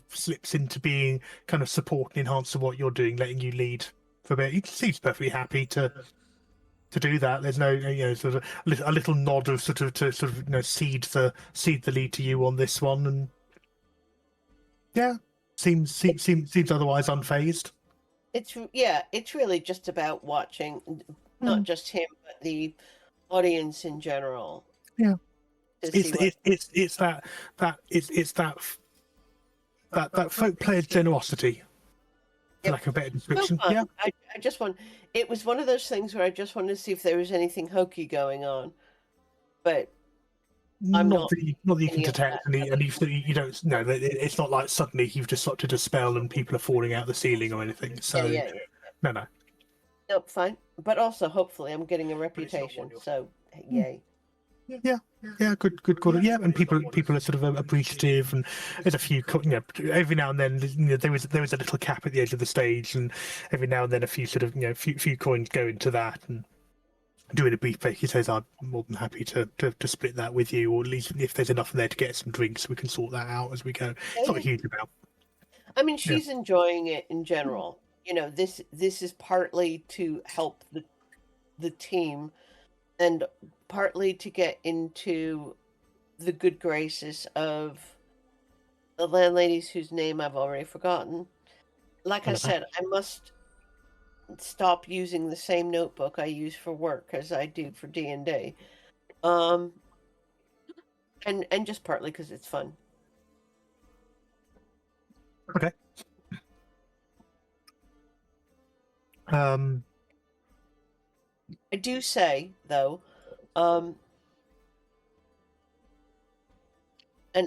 slips into being kind of support and enhance to what you're doing, letting you lead for a bit. He seems perfectly happy to do that. There's no sort of a little nod of sort of cede the lead to you on this one, and yeah, seems otherwise unfazed. It's really just about watching, not just him, but the audience in general. Yeah. It's that folk player's generosity, for lack of a better description. So fun. Yeah, I just want. It was one of those things where I just wanted to see if there was anything hokey going on, but I'm not that you can detect, and you don't know. It's not like suddenly you've disrupted a spell and people are falling out the ceiling or anything. So yeah. no. Nope, fine. But also, hopefully, I'm getting a reputation. So yay. Yeah, good call. Yeah, and people are sort of appreciative, and there's a few, every now and then, there was a little cap at the edge of the stage, and every now and then a few sort of, few coins go into that, and doing a brief break, he says, I'm more than happy to split that with you, or at least if there's enough in there to get some drinks, we can sort that out as we go. It's not a huge amount. I mean, she's enjoying it in general. This is partly to help the team, and partly to get into the good graces of the landladies whose name I've already forgotten. Like I said, I must stop using the same notebook I use for work as I do for D&D. And just partly because it's fun. Okay. I do say, though, and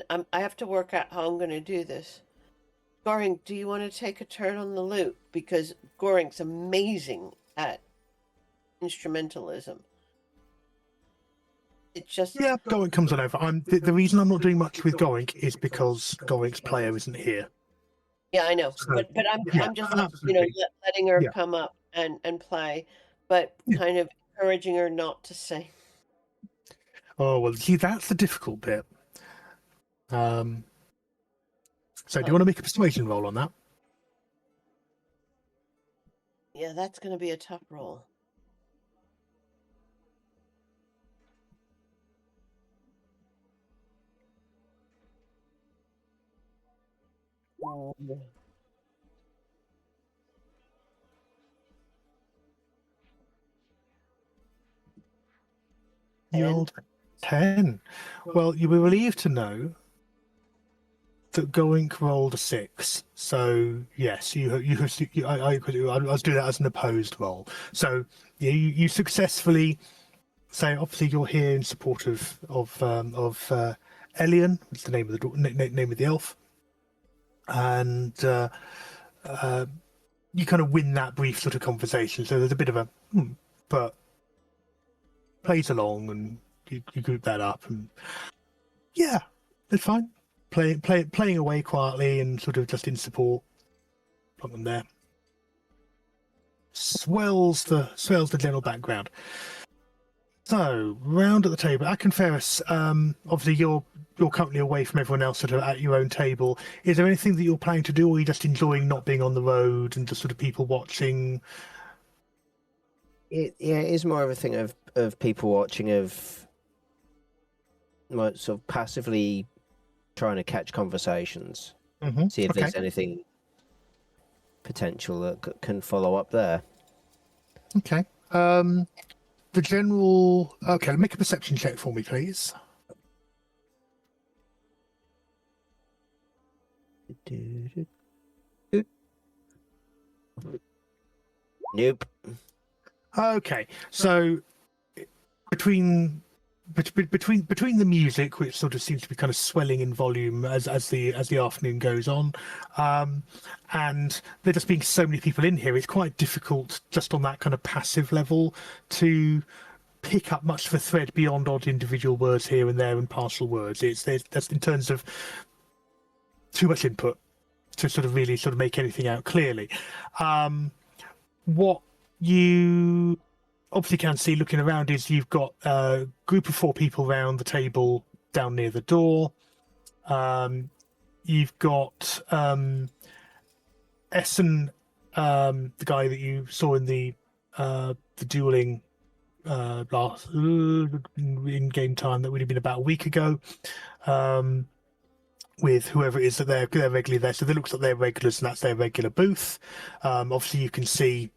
I have to work out how I'm going to do this. Goring, do you want to take a turn on the lute? Because Goring's amazing at instrumentalism. It's just... Yeah, Goring comes on over. The reason I'm not doing much with Goring is because Goring's player isn't here. Yeah, I know. So, but I'm just letting her come up and play, but kind of encouraging her not to sing. Oh, well, see, that's the difficult bit. So do you want to make a persuasion roll on that? Yeah, that's going to be a tough roll. You rolled 10. Well, you'll be relieved to know that Goink rolled a 6. So yes, I was doing that as an opposed roll. So yeah, you successfully say. Obviously, you're here in support of Elian. It's the name of the name of the elf, and you kind of win that brief sort of conversation. So there's a bit of a but plays along, and you group that up, and yeah, it's fine. Playing away quietly and sort of just in support. Plug them there. Swells the general background. So round at the table, Akenferris, obviously you're currently away from everyone else, sort of at your own table. Is there anything that you're planning to do, or are you just enjoying not being on the road and just sort of people watching? It is more of a thing of people watching, of sort of passively trying to catch conversations, see if there's anything potential that can follow up there. Okay. The general. Okay, make a perception check for me, please. Nope. Okay, so between the music, which sort of seems to be kind of swelling in volume as the afternoon goes on, and there just being so many people in here, it's quite difficult just on that kind of passive level to pick up much of a thread beyond odd individual words here and there and partial words. That's in terms of too much input to sort of really sort of make anything out clearly. What you obviously can see looking around is you've got a group of 4 people around the table down near the door. You've got Essen, the guy that you saw in the dueling last in game time, that would have been about a week ago, with whoever it is that they're regularly there. So it looks like they're regulars, and that's their regular booth. Obviously, you can see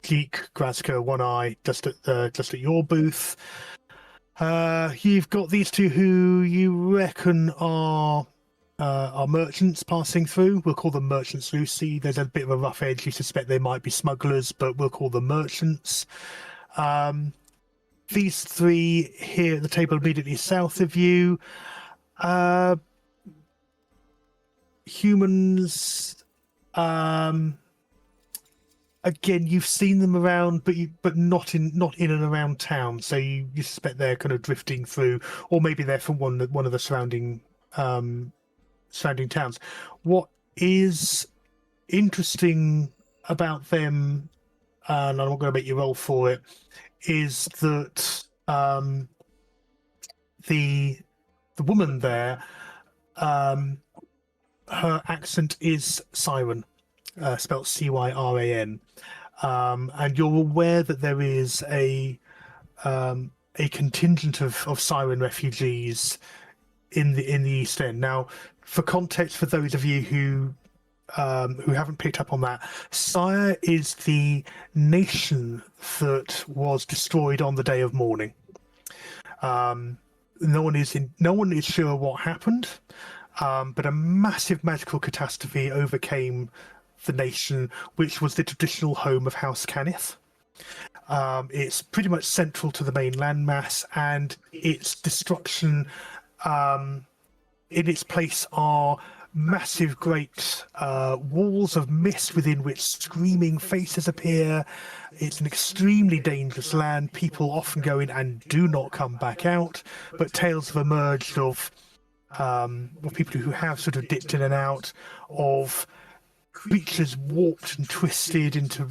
Geek, Graska, One Eye just at your booth. You've got these 2 who you reckon are merchants passing through. We'll call them merchants, Lucy. There's a bit of a rough edge. You suspect they might be smugglers, but we'll call them merchants. These 3 here at the table immediately south of you, humans. Again, you've seen them around, but not in and around town. So you suspect they're kind of drifting through, or maybe they're from one of the surrounding towns. What is interesting about them, and I'm not going to make you roll for it, is that the woman there, her accent is Siren, spelt Cyran, and you're aware that there is a contingent of Siren refugees in the East End. Now, for context, for those of you who haven't picked up on that, Sire is the nation that was destroyed on the day of mourning. No one is sure what happened, but a massive magical catastrophe overcame the nation, which was the traditional home of House Cannith. It's pretty much central to the main landmass, and its destruction, in its place are massive great walls of mist within which screaming faces appear. It's an extremely dangerous land. People often go in and do not come back out, but tales have emerged of people who have sort of dipped in and out, of creatures warped and twisted into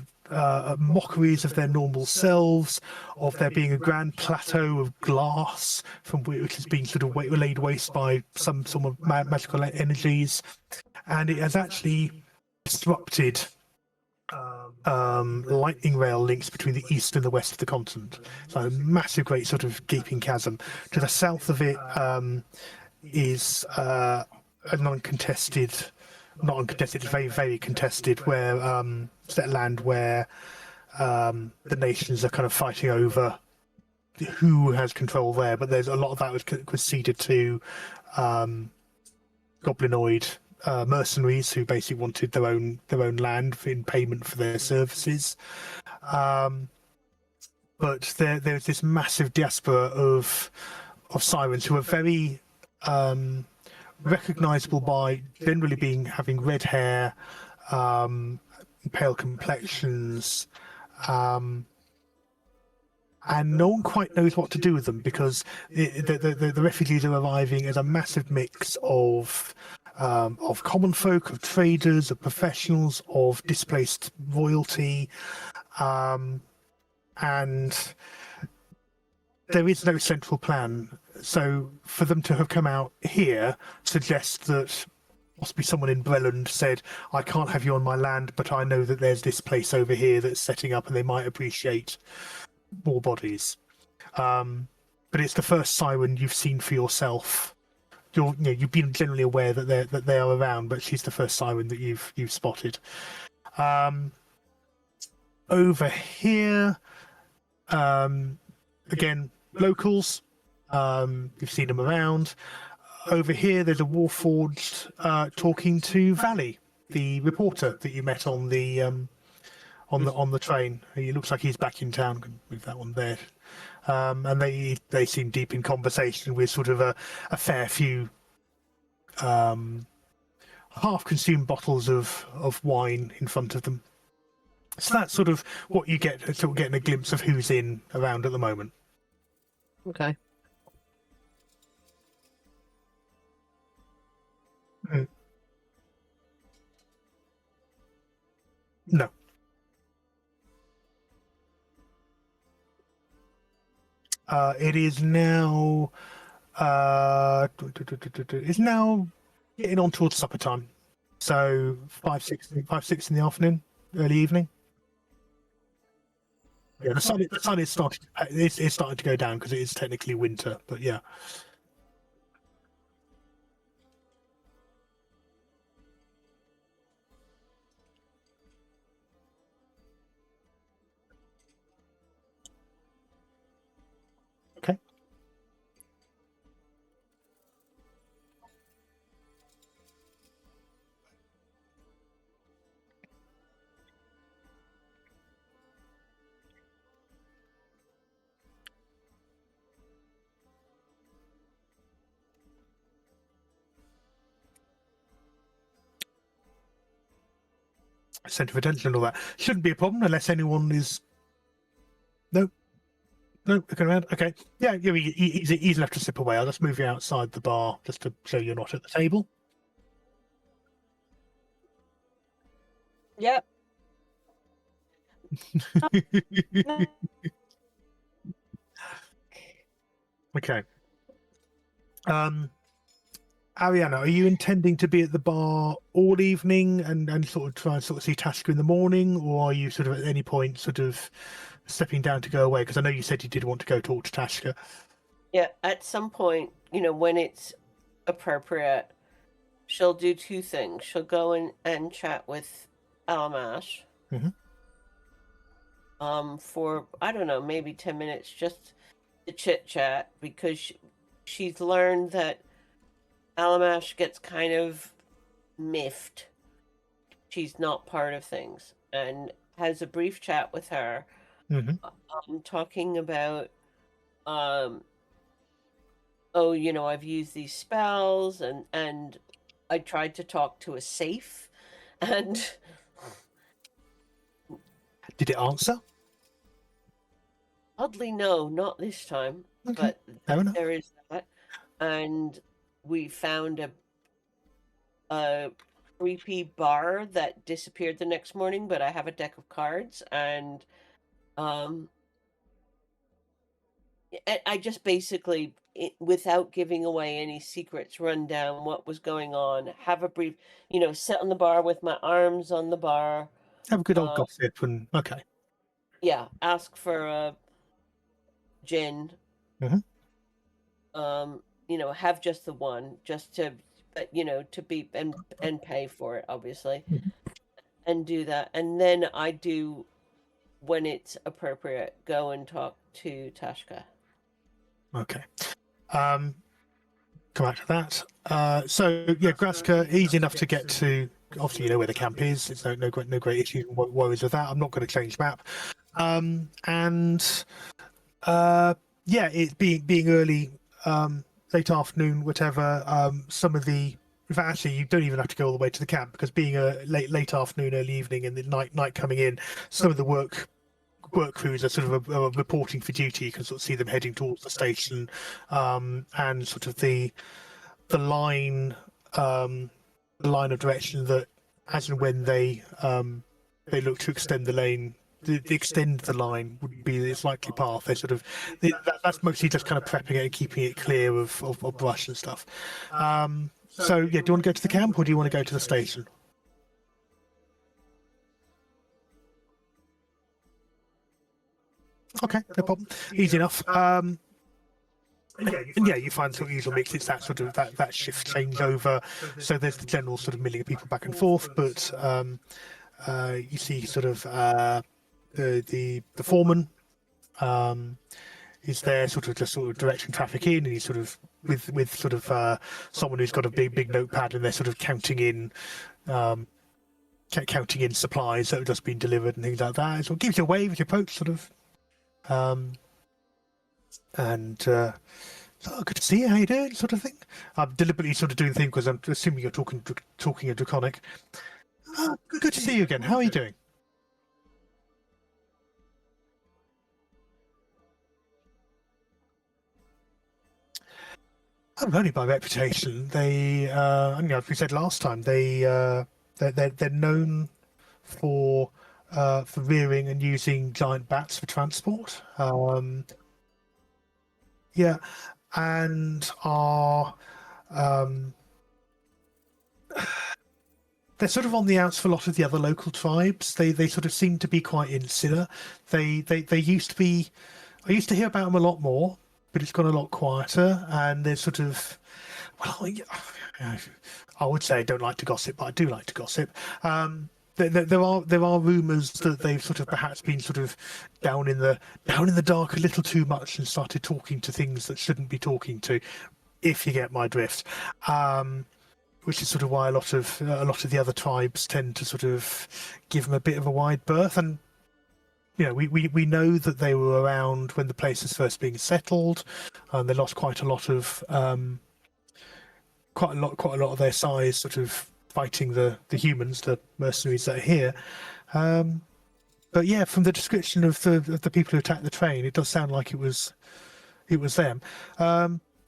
mockeries of their normal selves, of there being a grand plateau of glass from which has been sort of laid waste by some sort of magical energies, and it has actually disrupted lightning rail links between the east and the west of the continent. So a massive, great sort of gaping chasm. To the south of it is an uncontested. Not uncontested, it's very, very contested, where it's that land where the nations are kind of fighting over who has control there, but there's a lot of that was ceded to goblinoid mercenaries who basically wanted their own land in payment for their services. But there's this massive diaspora of sirens who are very recognizable by generally having red hair, pale complexions, and no one quite knows what to do with them because the refugees are arriving as a massive mix of common folk, of traders, of professionals, of displaced royalty, and there is no central plan. So for them to have come out here suggests that possibly someone in Breland said, I can't have you on my land, but I know that there's this place over here that's setting up and they might appreciate more bodies. But it's the first siren you've seen for yourself. You've been generally aware that they are around, but she's the first siren that you've spotted. Over here, again, locals. You've seen them around. Over here, there's a Warforged talking to Valley, the reporter that you met on the on the train. He looks like he's back in town. Can move that one there. And they seem deep in conversation with sort of a fair few half-consumed bottles of wine in front of them. So that's sort of what you get, sort of getting a glimpse of who's in around at the moment. Okay. No. It is now. It's now getting on towards supper time. So 5, 6 in the afternoon, early evening. Yeah, the sun is starting. It's starting to go down because it is technically winter. But yeah. Okay. Centre of attention and all that shouldn't be a problem unless anyone is. No, looking around. Okay, yeah, he's left a sip away. I'll just move you outside the bar just to show you're not at the table. Yep. Okay. Ariana, are you intending to be at the bar all evening and sort of try and sort of see Tasca in the morning, or are you sort of at any point sort of stepping down to go away? Because I know you said you did want to go talk to Tasca. Yeah, at some point, when it's appropriate, she'll do two things. She'll go and chat with Alamash. Mhm. For, I don't know, maybe 10 minutes, just to chit chat, because she's learned that Alamash gets kind of miffed. She's not part of things, and has a brief chat with her, talking about, oh, I've used these spells, and I tried to talk to a safe, and Did it answer? oddly, no, not this time. Okay, But fair enough. there is that, and we found a creepy bar that disappeared the next morning. But I have a deck of cards, and I just basically, without giving away any secrets, run down what was going on. Have a brief, sit on the bar with my arms on the bar. Have a good old gossip and okay. Yeah, ask for a gin. Have just the one, just to, to be and pay for it, obviously, and do that. And then I do, when it's appropriate, go and talk to Tasca. Okay. come back to that. So yeah, Graska, easy enough to get to. Obviously, you know where the camp is. It's no great issue, worries with that. I'm not going to change map. And yeah, it being early, late afternoon, whatever. Some of the, in fact, actually, you don't even have to go all the way to the camp, because being a late afternoon, early evening, and the night coming in, some of the work crews are sort of reporting for duty. You can sort of see them heading towards the station, and sort of the line of direction that, as and when they look to extend the lane, extend the line would be its likely path. They sort of that's mostly just kind of prepping it and keeping it clear of brush and stuff. So yeah, do you want to go to the camp, or do you want to go to the station? Okay, no problem. Easy enough. And yeah, you find sort of usual mix. It's that sort of that shift changeover. So there's the general sort of milling of people back and forth, but you see sort of the foreman is there, sort of directing traffic in, and he's sort of with sort of someone who's got a big notepad, and they're sort of counting in supplies that have just been delivered and things like that. So it gives you a wave as you approach, sort of. Oh, good to see you. How you doing? Sort of thing. I'm deliberately sort of doing the thing because I'm assuming you're talking in Draconic. Oh, good to see you again. How are you doing? Only by reputation. They, as we said last time, they're known for rearing and using giant bats for transport. Yeah, and are they're sort of on the outs for a lot of the other local tribes. They sort of seem to be quite insular. They used to be. I used to hear about them a lot more, but it's gone a lot quieter. And they're sort of, well, I would say I don't like to gossip, but I do like to gossip. There are rumours that they've sort of perhaps been sort of down in the dark a little too much and started talking to things that shouldn't be talking to, if you get my drift. Which is sort of why a lot of the other tribes tend to sort of give them a bit of a wide berth. And you know, we know that they were around when the place was first being settled, and they lost quite a lot of their size, sort of fighting the humans, the mercenaries that are here. But yeah, from the description of the people who attacked the train, it does sound like it was them.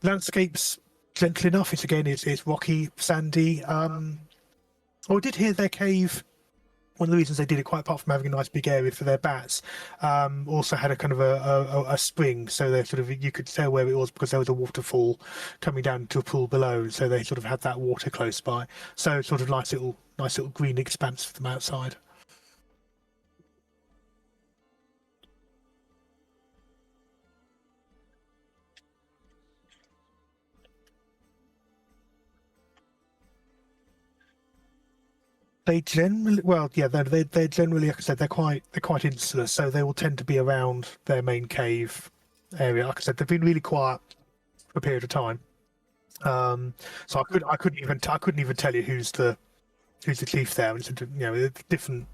Landscapes gentle enough. It's rocky, sandy. I did hear their cave. One of the reasons they did it, quite apart from having a nice big area for their bats, also had a kind of a spring, so they sort of, you could tell where it was because there was a waterfall coming down to a pool below. So they sort of had that water close by. So sort of nice little green expanse for them outside. They generally, well, yeah, they're generally, like I said, they're quite insular, so they will tend to be around their main cave area. Like I said, they've been really quiet for a period of time. So I couldn't even tell you who's the chief there. It's different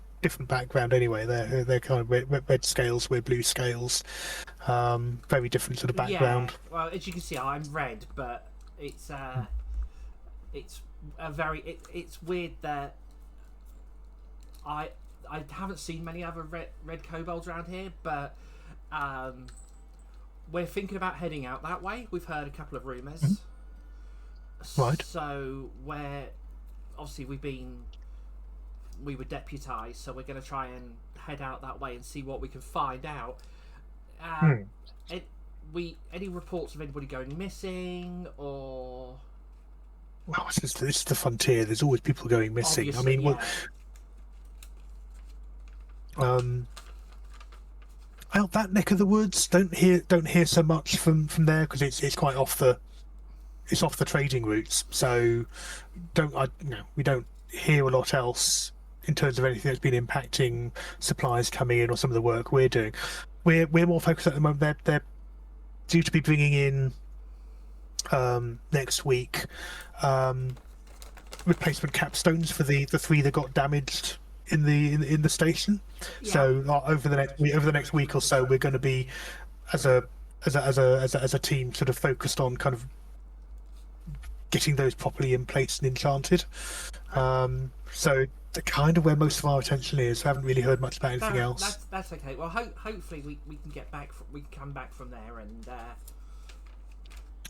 background anyway. They're kind of red scales, we're blue scales. Very different sort of background. Yeah, well, as you can see, I'm red, but it's it's weird that I haven't seen many other red kobolds around here, but we're thinking about heading out that way. We've heard a couple of rumours. Mm-hmm. Right. So obviously we were deputised, so we're going to try and head out that way and see what we can find out. Any reports of anybody going missing or? Well, this is the frontier. There's always people going missing. Obviously, I mean, out that neck of the woods, don't hear so much from there because it's quite off the trading routes. So we don't hear a lot else in terms of anything that's been impacting supplies coming in or some of the work we're doing. We're more focused at the moment. They're due to be bringing in next week. Replacement capstones for the three that got damaged in the station. Yeah. So over the next week or so, we're going to be as a team sort of focused on kind of getting those properly in place and enchanted. So the kind of where most of our attention is. I haven't really heard much about anything else. That's okay. Well, hopefully we can get back. We can come back from there and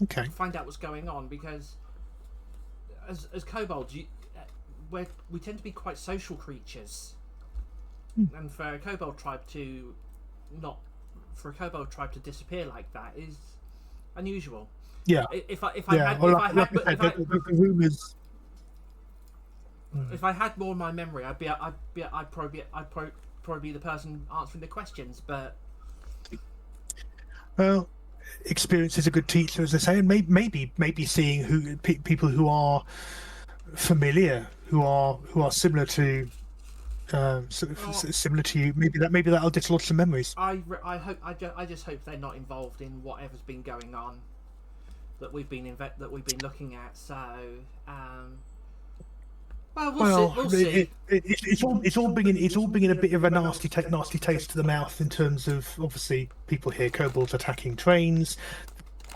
Okay. find out what's going on, because as kobolds, we tend to be quite social creatures, and for a kobold tribe to disappear like that is unusual. Yeah. If I had more in my memory, I'd probably be the person answering the questions, but Well, experience is a good teacher, as they say, and maybe seeing people who are familiar, who are similar to similar to you. Maybe that'll dislodge some memories. I just hope they're not involved in whatever's been going on that we've been looking at. So, we'll see. It's all bringing a bit of a nasty taste to the mouth in terms of, obviously, people hear kobolds attacking trains.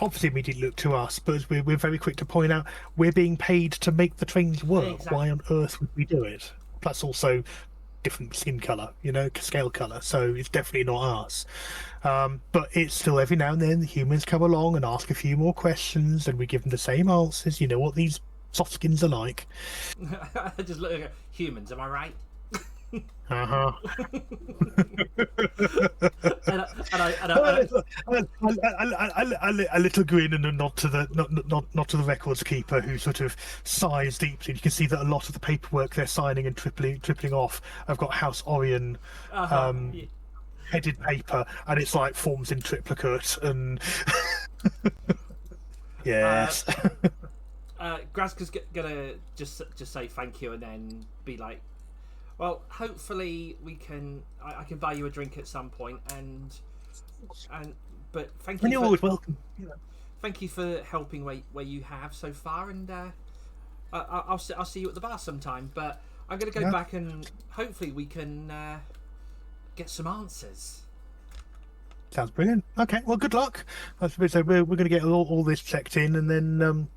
Obviously, immediately look to us, but as we're very quick to point out, we're being paid to make the trains work. Exactly. Why on earth would we do it? Plus, also different skin color, scale color. So it's definitely not us. But it's still every now and then the humans come along and ask a few more questions, and we give them the same answers. You know what these soft skins are like. Just look at humans. Am I right? Uh-huh. A little grin and a nod to the records keeper, who sort of sighs deeply. You can see that a lot of the paperwork they're signing and tripling off have got House Orion headed paper, and it's like forms in triplicate and yes. Grazka's gonna just say thank you and then be like, well, hopefully I can buy you a drink at some point, but thank you. You're always welcome. Thank you for helping where you have so far, and I'll see you at the bar sometime. But I'm gonna go back and hopefully we can get some answers. Sounds brilliant. Okay, well, good luck. So we're going to get all this checked in, and then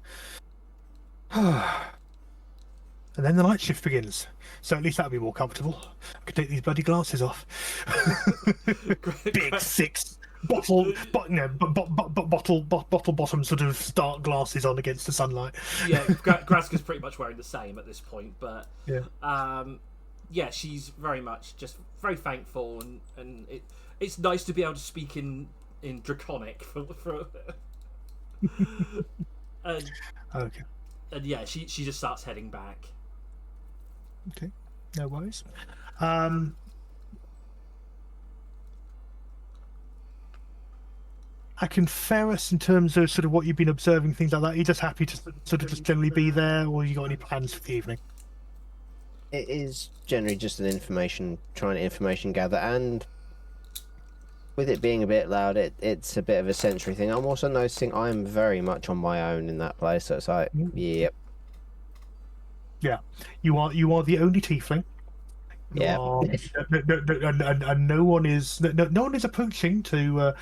and then the night shift begins. So at least that'll be more comfortable. I can take these bloody glasses off. Big 6 bottle bottom sort of dark glasses on against the sunlight. Yeah, Grazka's pretty much wearing the same at this point, but yeah, she's very much just very thankful, and it's nice to be able to speak in Draconic for and, okay. And yeah, she just starts heading back. Okay, no worries. I can Ferris, in terms of sort of what you've been observing, things like that. Are you just happy to sort of just generally be there, or you got any plans for the evening? It is generally just trying to information gather, and with it being a bit loud, it's a bit of a sensory thing. I'm also noticing I'm very much on my own in that place, so it's like, yep. Yeah, you are the only tiefling. Yeah. And no one is approaching to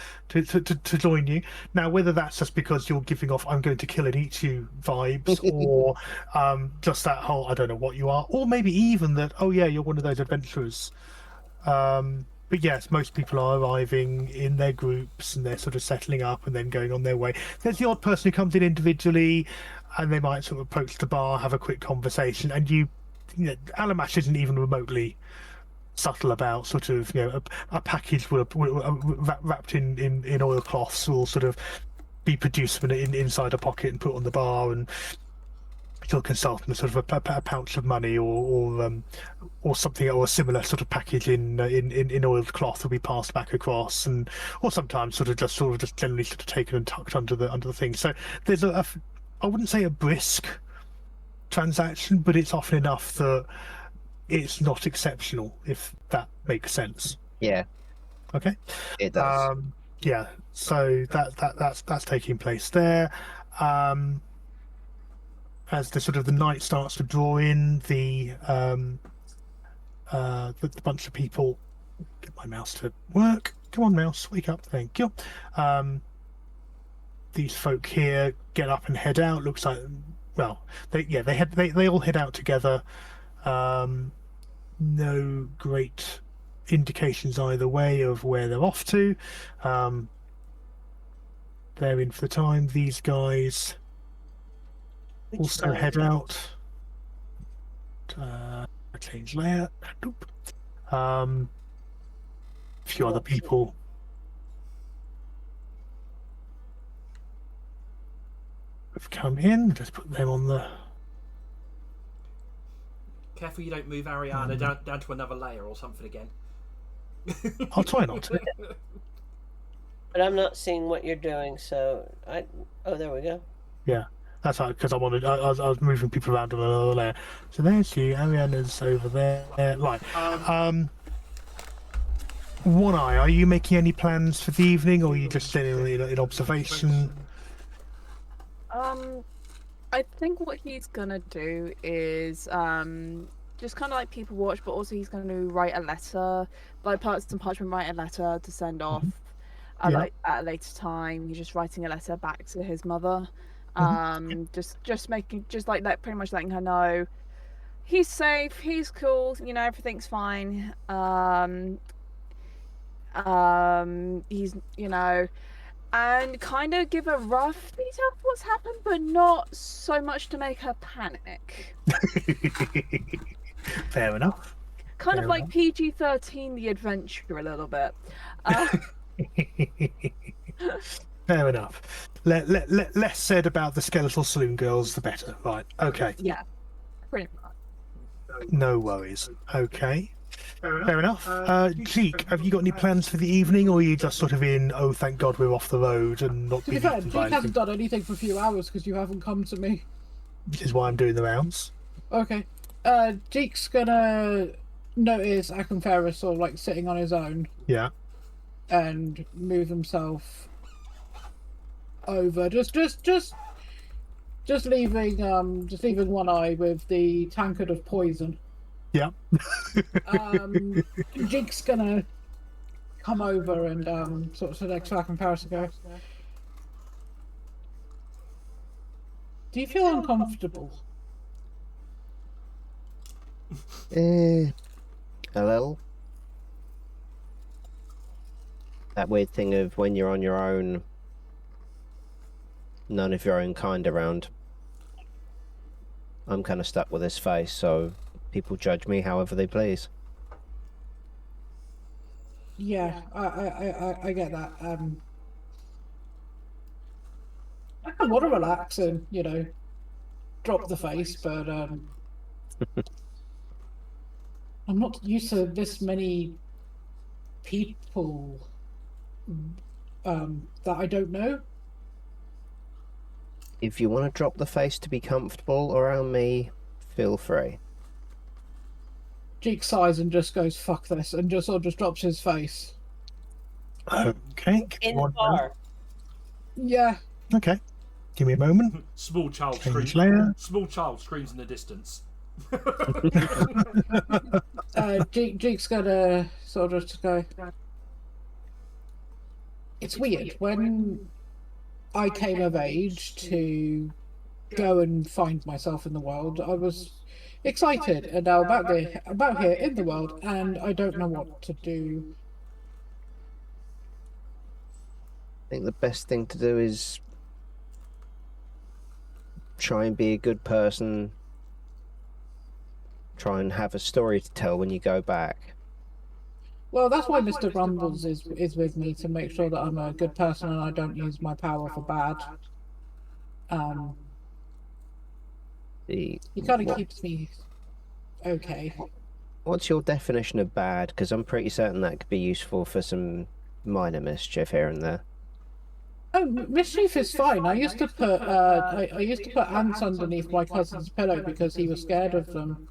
join you. Now, whether that's just because you're giving off "I'm going to kill and eat you" vibes, or just that whole I don't know what you are, or maybe even that you're one of those adventurers. But yes, most people are arriving in their groups and they're sort of settling up and then going on their way. There's the odd person who comes in individually, and they might sort of approach the bar, have a quick conversation, and Alamash isn't even remotely subtle about sort of a package wrapped in oilcloths will sort of be produced inside a pocket and put on the bar, and you'll consult them sort of a pouch of money or something, or a similar sort of package in oiled cloth will be passed back across, or sometimes sort of just generally sort of taken and tucked under the thing. So there's I wouldn't say a brisk transaction, but it's often enough that it's not exceptional, if that makes sense. Yeah. Okay. It does. Yeah. So that's taking place there. as the sort of the night starts to draw in, the bunch of people. Get my mouse to work. Come on, mouse, wake up. Thank you. These folk here get up and head out. Looks like, well, they all head out together. No great indications either way of where they're off to. They're in for the time. These guys also head out. Change layer. A few other people. Have come in. Just put them on the. Careful you don't move Ariana down to another layer or something again. I'll try not to. But I'm not seeing what you're doing, so oh, there we go. Yeah, that's right, because I was moving people around on another layer. So there's you. Ariana's over there. Right. One Eye, are you making any plans for the evening, or are you just sitting in observation? I think what he's gonna do is just kind of like people watch, but also he's gonna write a letter, like some parchment, write a letter to send off like at a later time. He's just writing a letter back to his mother, just making like pretty much letting her know he's safe, he's cool, you know, everything's fine. He's, you know, and kind of give a rough detail of what's happened, but not so much to make her panic. Fair enough. Kind Fair of like enough. PG-13 the adventure a little bit. Fair enough. Less said about the skeletal saloon girls, the better. Right. Okay. Yeah, pretty much. No worries. Okay. Fair enough. Cheek, have you got any plans for the evening, or are you just sort of in, oh, thank God we're off the road and not To be being fair, eaten Jake by anything? hasn't done anything for a few hours because you haven't come to me. Which is why I'm doing the rounds. Okay. Jake's gonna notice Akenferris sort of like sitting on his own Yeah. and move himself over. Just leaving One Eye with the tankard of poison. Yeah. Jake's gonna come over and sort of select Akenferris and go, do you feel uncomfortable? A little. That weird thing of when you're on your own, none of your own kind around. I'm kind of stuck with this face, so people judge me however they please. Yeah, I get that. I want to relax and, you know, drop the face, but I'm not used to this many people that I don't know. If you want to drop the face to be comfortable around me, feel free. Jake sighs and just goes, fuck this, and just sort of just drops his face. Okay. In the bar. Yeah. Okay. Give me a moment. Small child Change screams. layer. Small child screams in the distance. Jake's gonna sort of just go, it's weird, when I came of age to go and find myself in the world, I was excited, and now about here in the world, and I don't know what to do. I think the best thing to do is try and be a good person. Try and have a story to tell when you go back. Well, that's why Mr. Rumbles is with me, to make sure that I'm a good person and I don't use my power for bad. He kind of keeps me okay. What's your definition of bad? Because I'm pretty certain that could be useful for some minor mischief here and there. Oh, mischief is fine. I used to put I used to put ants underneath my cousin's pillow because he was scared of them.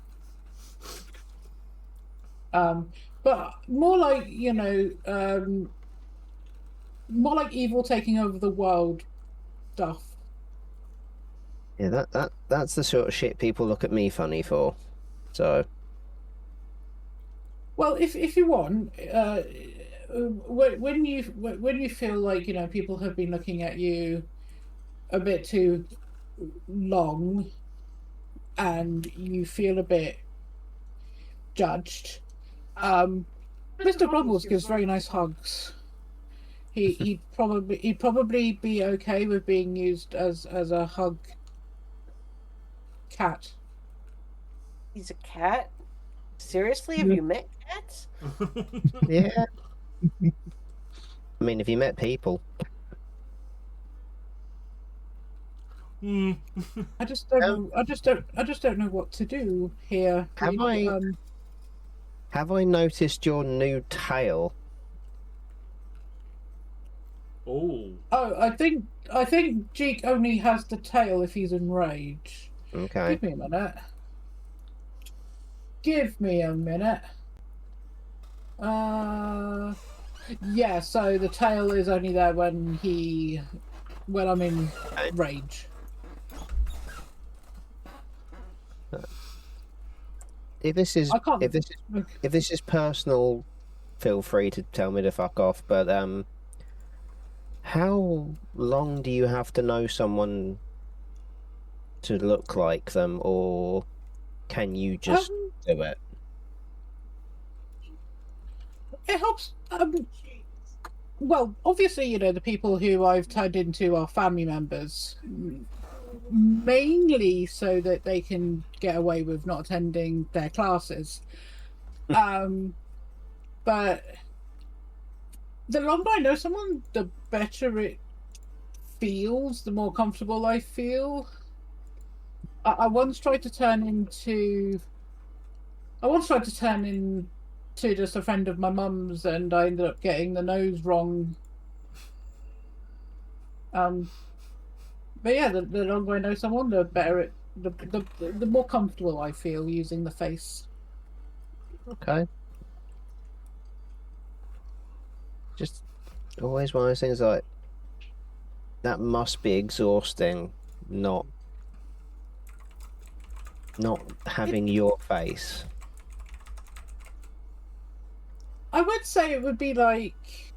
But more like, you know, more like evil taking over the world stuff. Yeah, that's the sort of shit people look at me funny for. So Well, if you want, when you feel like people have been looking at you a bit too long, and you feel a bit judged, Mr. Grumbles gives very nice hugs. He'd probably be okay with being used as a hug cat. He's a cat? Seriously? Have you met cats? yeah. I mean, have you met people? I just don't know. I just don't know what to do here. Have I noticed your new tail? Oh. Oh, I think Jeek only has the tail if he's enraged. Okay. Give me a minute. Give me a minute. Yeah, so the tail is only there when I'm in rage. If this is I can't. if this is personal, feel free to tell me to fuck off. But how long do you have to know someone to look like them, or can you just do it? It helps. Well, obviously, the people who I've turned into are family members, mainly so that they can get away with not attending their classes. But the longer I know someone, the better it feels, the more comfortable I feel. I once tried to turn into just a friend of my mum's, and I ended up getting the nose wrong. But yeah, the longer I know someone, the better the more comfortable I feel using the face. Okay. Just always one of those things like that must be exhausting, not having your face. I would say it would be like,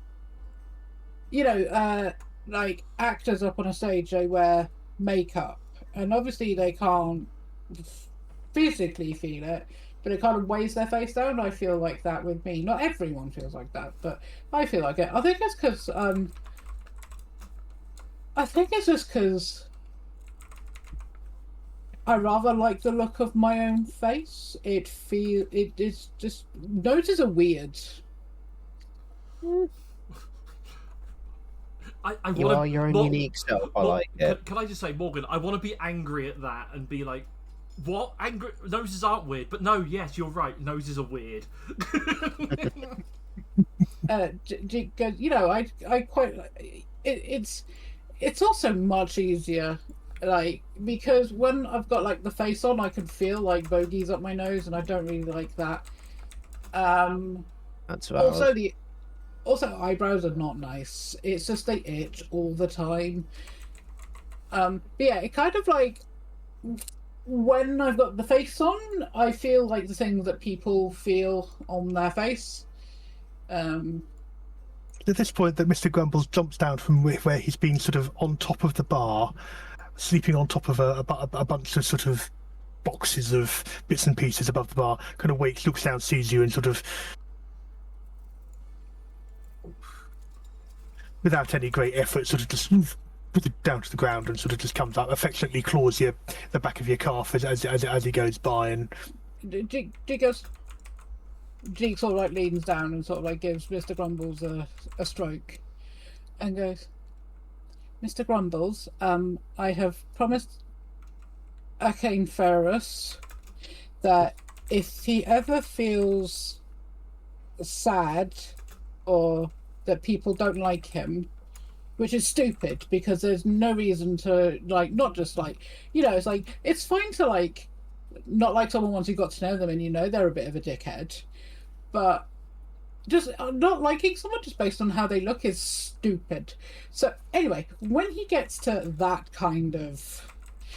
like actors up on a stage, they wear makeup, and obviously they can't physically feel it, but it kind of weighs their face down. I feel like that with me. Not everyone feels like that, but I feel like it. I think it's because I rather like the look of my own face. It is just, noses are weird. You are your own unique self. I like it. Can I just say, Morgan, I want to be angry at that and be like, what? Angry? Noses aren't weird. But no, yes, you're right. Noses are weird. I quite... It's also much easier, like, because when I've got, like, the face on, I can feel, like, bogies up my nose, and I don't really like that. That's valid. Also, eyebrows are not nice. It's just they itch all the time. But yeah, it kind of like, when I've got the face on, I feel like the things that people feel on their face. At this point, that Mr. Grumbles jumps down from where he's been sort of on top of the bar, sleeping on top of a bunch of sort of boxes of bits and pieces above the bar, kind of wakes, looks down, sees you, and sort of, without any great effort, sort of just put it down to the ground and sort of just comes up, affectionately claws the back of your calf as he goes by, and Jeek sort of like leans down and sort of like gives Mr. Grumbles a stroke and goes, Mr. Grumbles, I have promised Arcane Ferrus that if he ever feels sad or that people don't like him, which is stupid because there's no reason to, like, not just like, it's like, it's fine to like not like someone once you got to know them and they're a bit of a dickhead, but just not liking someone just based on how they look is stupid. So anyway, when he gets to that kind of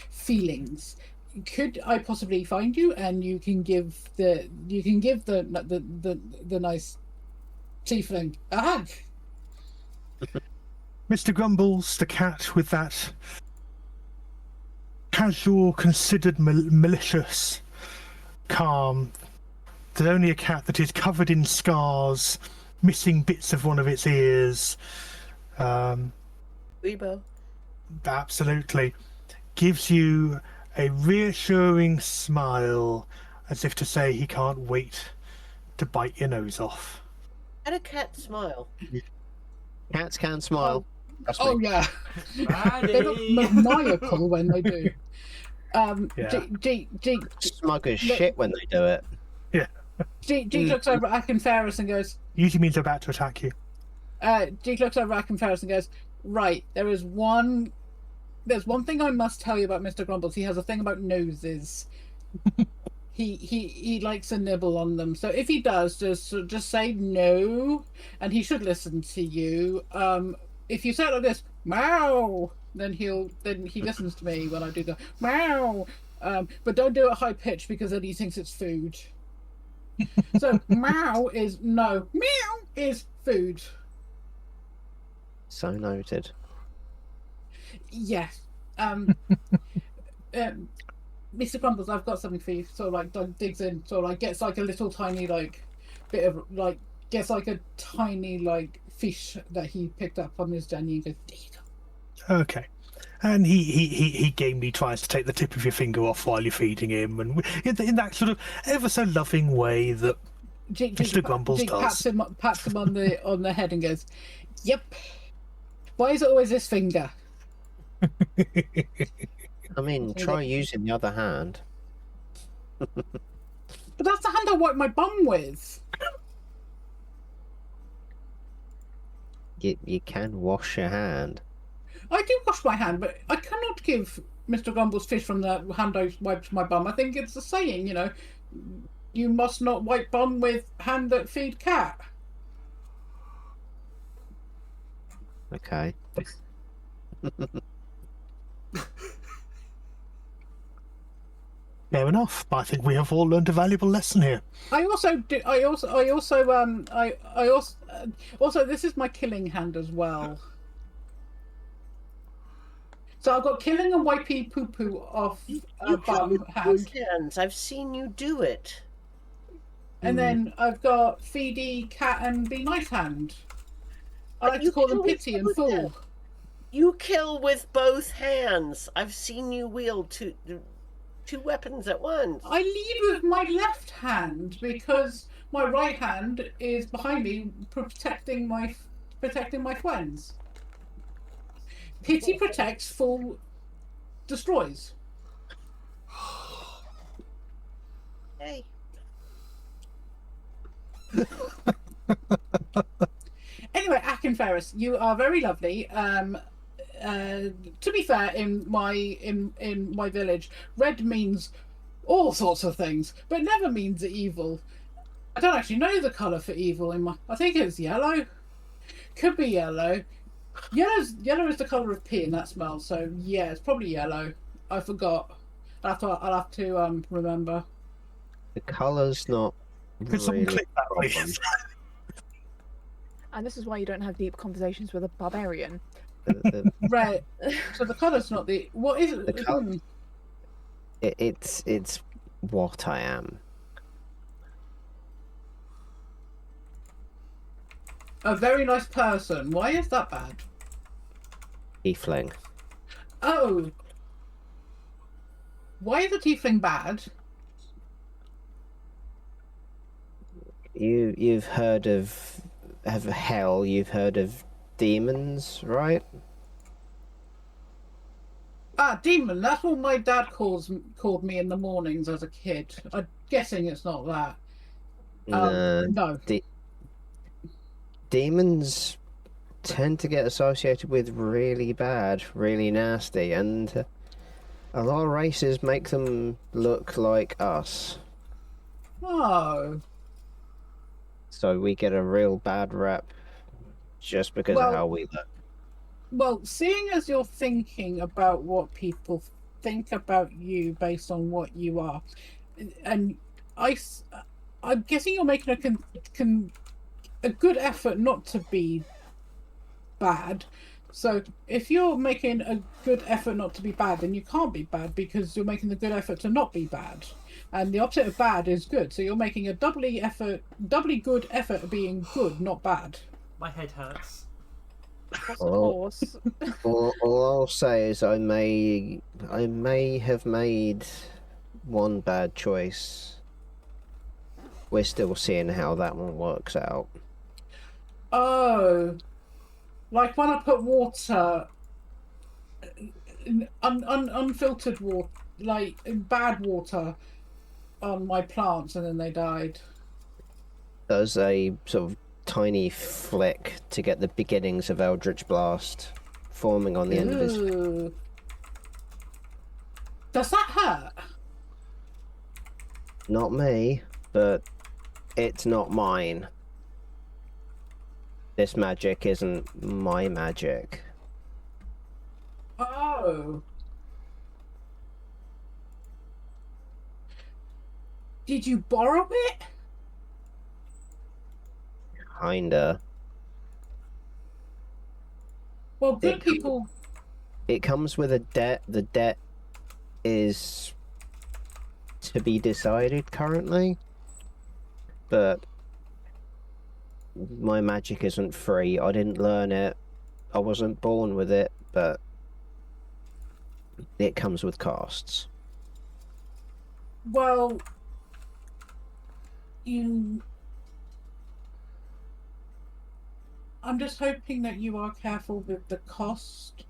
feelings. Could I possibly find you, and you can give the nice tiefling a hug? Mr. Grumbles, the cat with that casual, considered, malicious calm. There's only a cat that is covered in scars, missing bits of one of its ears. Rebo. Absolutely. Gives you a reassuring smile, as if to say he can't wait to bite your nose off. Had a cat smile. Cats can smile. Trust me. Oh yeah, they're not Maddie! maniacal when they do. Yeah. Smug as shit when they do it. Deke looks over at Akin Ferris and goes. Usually means they're about to attack you. Deke looks over at Akin Ferris and goes, right, there's one thing I must tell you about Mr. Grumbles. He has a thing about noses. he likes a nibble on them. So if he does, just say no, and he should listen to you. If you say it like this, meow, then he listens to me when I do the meow. But don't do it high pitch because then he thinks it's food. So meow is no, meow is food. So noted. Yes. Mr. Crumbles, I've got something for you. Sort of like digs in, sort of like gets like a little tiny like bit of like gets like a tiny like fish that he picked up on his journey and goes, there you go. Okay. And he gamely tries to take the tip of your finger off while you're feeding him, and in that sort of ever so loving way that Mr. Grumbles does. Pats him on the head and goes, "Yep. Why is it always this finger?" I mean, try using the other hand. But that's the hand I wipe my bum with. You can wash your hand. I do wash my hand, but I cannot give Mr. Grumbles fish from the hand I wiped my bum. I think it's a saying, you know, you must not wipe bum with hand that feed cat. Okay. Fair enough. I think we have all learned a valuable lesson here. Also, this is my killing hand as well. So I've got killing and wipey poo poo off bum hand. Hands. I've seen you do it. And then I've got feedy cat and be nice hand. I like to call them pity and fool. You kill with both hands. I've seen you wield two weapons at once. I lead with my left hand because my right hand is behind me, protecting my friends. Pity protects, fool destroys. Hey. Anyway, Akin Ferris, you are very lovely. To be fair, in my village, red means all sorts of things, but never means evil. I don't actually know the colour for evil I think it's yellow. Could be yellow. Yellow is the colour of pee in that smell, so yeah, it's probably yellow. I forgot. I'll have to remember. The colour's not Could someone really click that, a problem. please? And this is why you don't have deep conversations with a barbarian. Red. So the colour's not the. What is it? The colour- It's what I am. A very nice person. Why is that bad? Tiefling. Oh. Why is a tiefling bad? You've heard of hell. You've heard of demons, right? Ah, demon. That's what my dad called me in the mornings as a kid. I'm guessing it's not that. No. Demons tend to get associated with really bad, really nasty, and a lot of races make them look like us. Oh. So we get a real bad rep just because of how we look. Well, seeing as you're thinking about what people think about you based on what you are, and I'm guessing you're making a good effort not to be bad. So if you're making a good effort not to be bad, then you can't be bad because you're making the good effort to not be bad. And the opposite of bad is good. So you're making a doubly good effort of being good, not bad. My head hurts. Of Well, course. all I'll say is I may have made one bad choice. We're still seeing how that one works out. Oh, like when I put water, unfiltered water, like bad water, on my plants, and then they died. Does a sort of tiny flick to get the beginnings of Eldritch Blast forming on the end of his. Ooh. Does that hurt? Not me, but it's not mine. This magic isn't my magic. Oh. Did you borrow it? Kinda. Well, good It- people. It comes with a debt. The debt is to be decided currently, but my magic isn't free. I didn't learn it. I wasn't born with it, but it comes with costs. Well, I'm just hoping that you are careful with the cost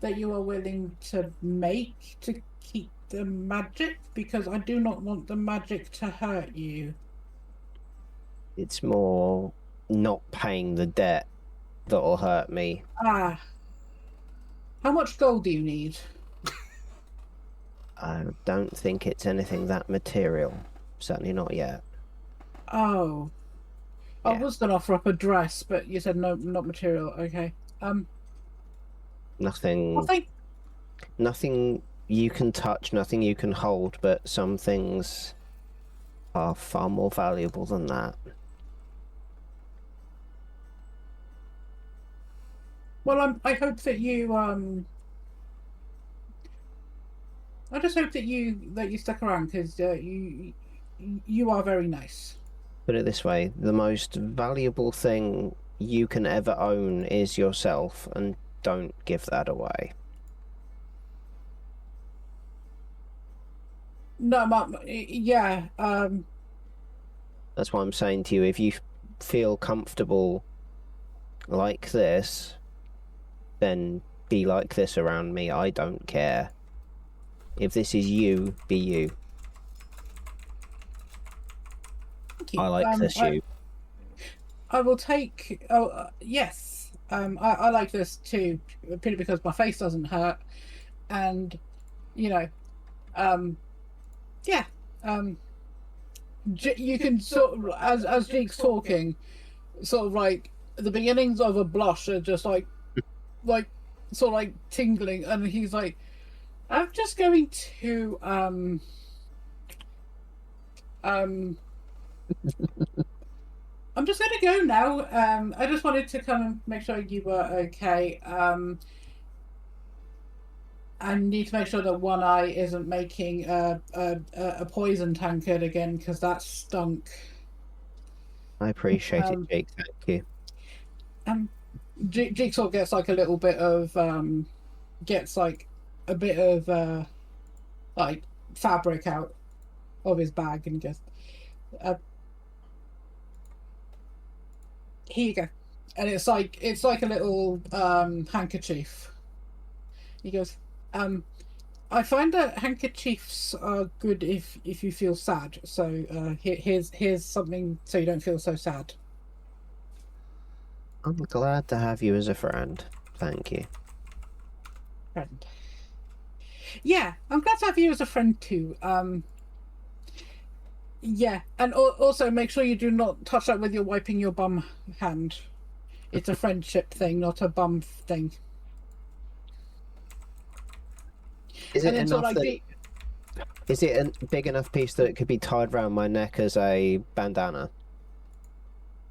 that you are willing to make to keep the magic, because I do not want the magic to hurt you. It's more not paying the debt that'll hurt me. Ah. How much gold do you need? I don't think it's anything that material. Certainly not yet. Oh. I Yeah. was going to offer up a dress, but you said no, not material. Okay. Nothing. Well, Nothing you can touch, nothing you can hold, but some things are far more valuable than that. Well, I hope that you I just hope that you stuck around, because you are very nice. Put it this way, the most valuable thing you can ever own is yourself, and don't give that away. No, yeah. That's why I'm saying to you, if you feel comfortable like this, then be like this around me. I don't care. If this is you, be you. Thank you. I like this you. I will take. Oh, yes. I like this too, purely because my face doesn't hurt, and you know, yeah. You can sort of, as Jake's talking, sort of like the beginnings of a blush are just like sort of like tingling, and he's like, I'm just going to I'm just going to go now. I just wanted to come and make sure you were okay. I need to make sure that One Eye isn't making a poison tankard again, because that stunk. I appreciate it, Jake. Thank you. Jigsaw gets like a little bit of gets like a bit of like fabric out of his bag and just here you go, and it's like a little handkerchief. He goes, I find that handkerchiefs are good if you feel sad, so here's something so you don't feel so sad. I'm glad to have you as a friend. Thank you. Friend. Yeah, I'm glad to have you as a friend too. Yeah, and also make sure you do not touch that with your wiping your bum hand. It's a friendship thing, not a bum thing. Is and it then sort enough of like that? Is it a big enough piece that it could be tied around my neck as a bandana?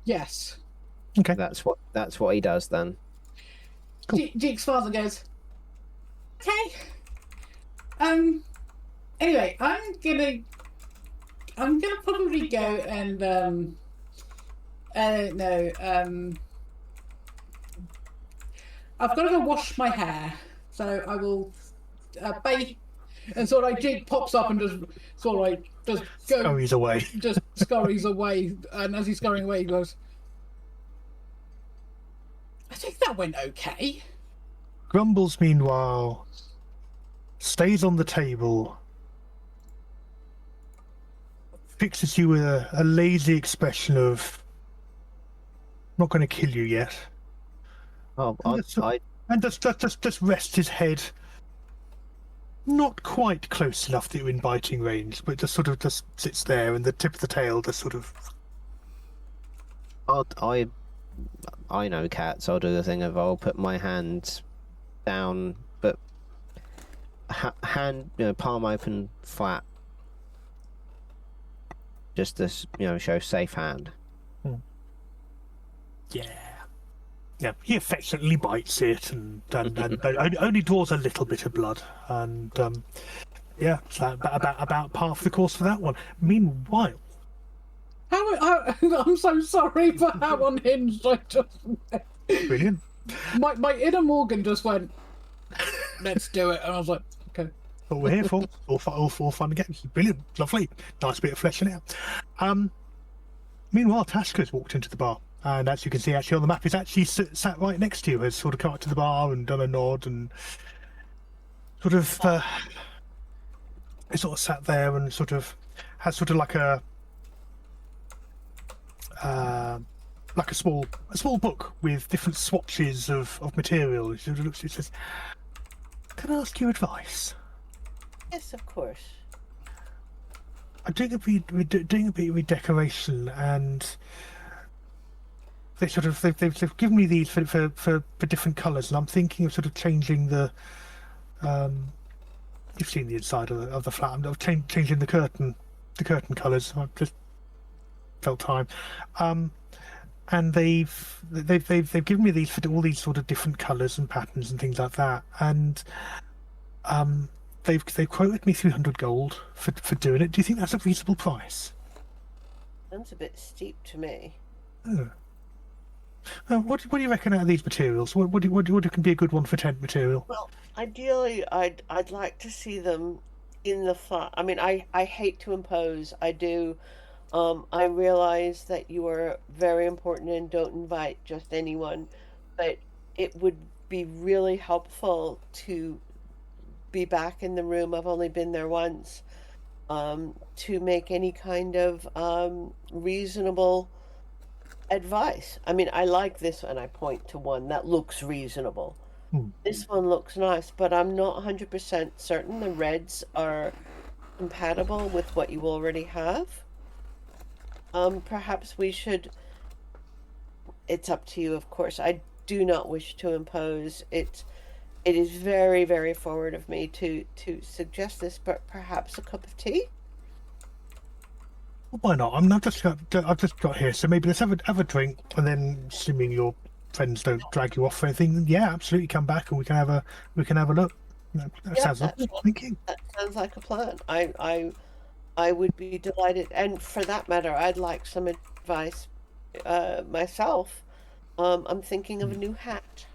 yes. Okay. That's what he does then. Cool. Jake's father goes, okay. Anyway, I'm gonna probably go and no, I've got to go wash my hair, so I will bye. And sort of like Jake pops up and just sort of like just go, Scurries away. just scurries away, and as he's scurrying away, he goes, I think that went okay. Grumbles, meanwhile, stays on the table, fixes you with a lazy expression of, not going to kill you yet. Oh, And just rests his head, not quite close enough that you're in biting range, but just sort of just sits there, and the tip of the tail just sort of. I know cats. I'll do the thing of I'll put my hand down, but hand, palm open flat, just to show safe hand. Yeah, he affectionately bites it and only draws a little bit of blood, and yeah, so about half the course for that one. Meanwhile, I'm so sorry for how unhinged I just went. brilliant. My inner Morgan just went, let's do it, and I was like, okay. What we're here for, all fun and games. Brilliant, lovely, nice bit of fleshing out. Meanwhile, Tashka's walked into the bar. And as you can see, actually on the map, is actually sat right next to you. Has sort of come up to the bar and done a nod and sort of sat there and sort of has sort of like a small book with different swatches of material. She sort of looks. She says, "Can I ask your advice?" Yes, of course. I'm doing a bit of redecoration and. They've given me these for different colours, and I'm thinking of sort of changing the. You've seen the inside of the flat. I'm changing the curtain colours. I've just felt time, and they've given me these for all these sort of different colours and patterns and things like that, and they've quoted me 300 gold for doing it. Do you think that's a reasonable price? Sounds a bit steep to me. Oh. What do you reckon out of these materials? What can be a good one for tent material? Well, ideally, I'd like to see them in the flat. I mean, I hate to impose. I do. I realize that you are very important and don't invite just anyone, but it would be really helpful to be back in the room. I've only been there once. To make any kind of reasonable advice. I mean, I like this one. I point to one that looks reasonable. This one looks nice, but I'm not 100% certain the reds are compatible with what you already have. Perhaps we should. It's up to you, of course. I do not wish to impose. It is very, very forward of me to suggest this, but perhaps a cup of tea. Well, why not? I've just got here, so maybe let's have a drink, and then, assuming your friends don't drag you off for anything, then yeah, absolutely, come back and we can have a look. That sounds like thinking. That sounds like a plan. I would be delighted, and for that matter, I'd like some advice myself. I'm thinking of a new hat.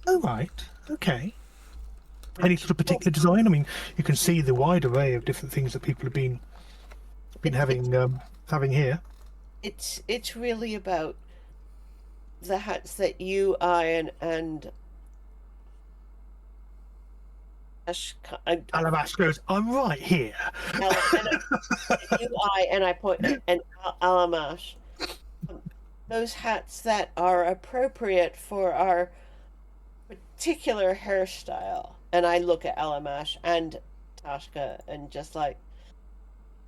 Oh right, okay. Any sort of particular design? I mean, you can see the wide array of different things that people have been having here. It's really about the hats that you, I, and Alabash goes, I'm right here. you, I, and I point and Alamash. Those hats that are appropriate for our particular hairstyle. And I look at Alamash and Tashka and just like,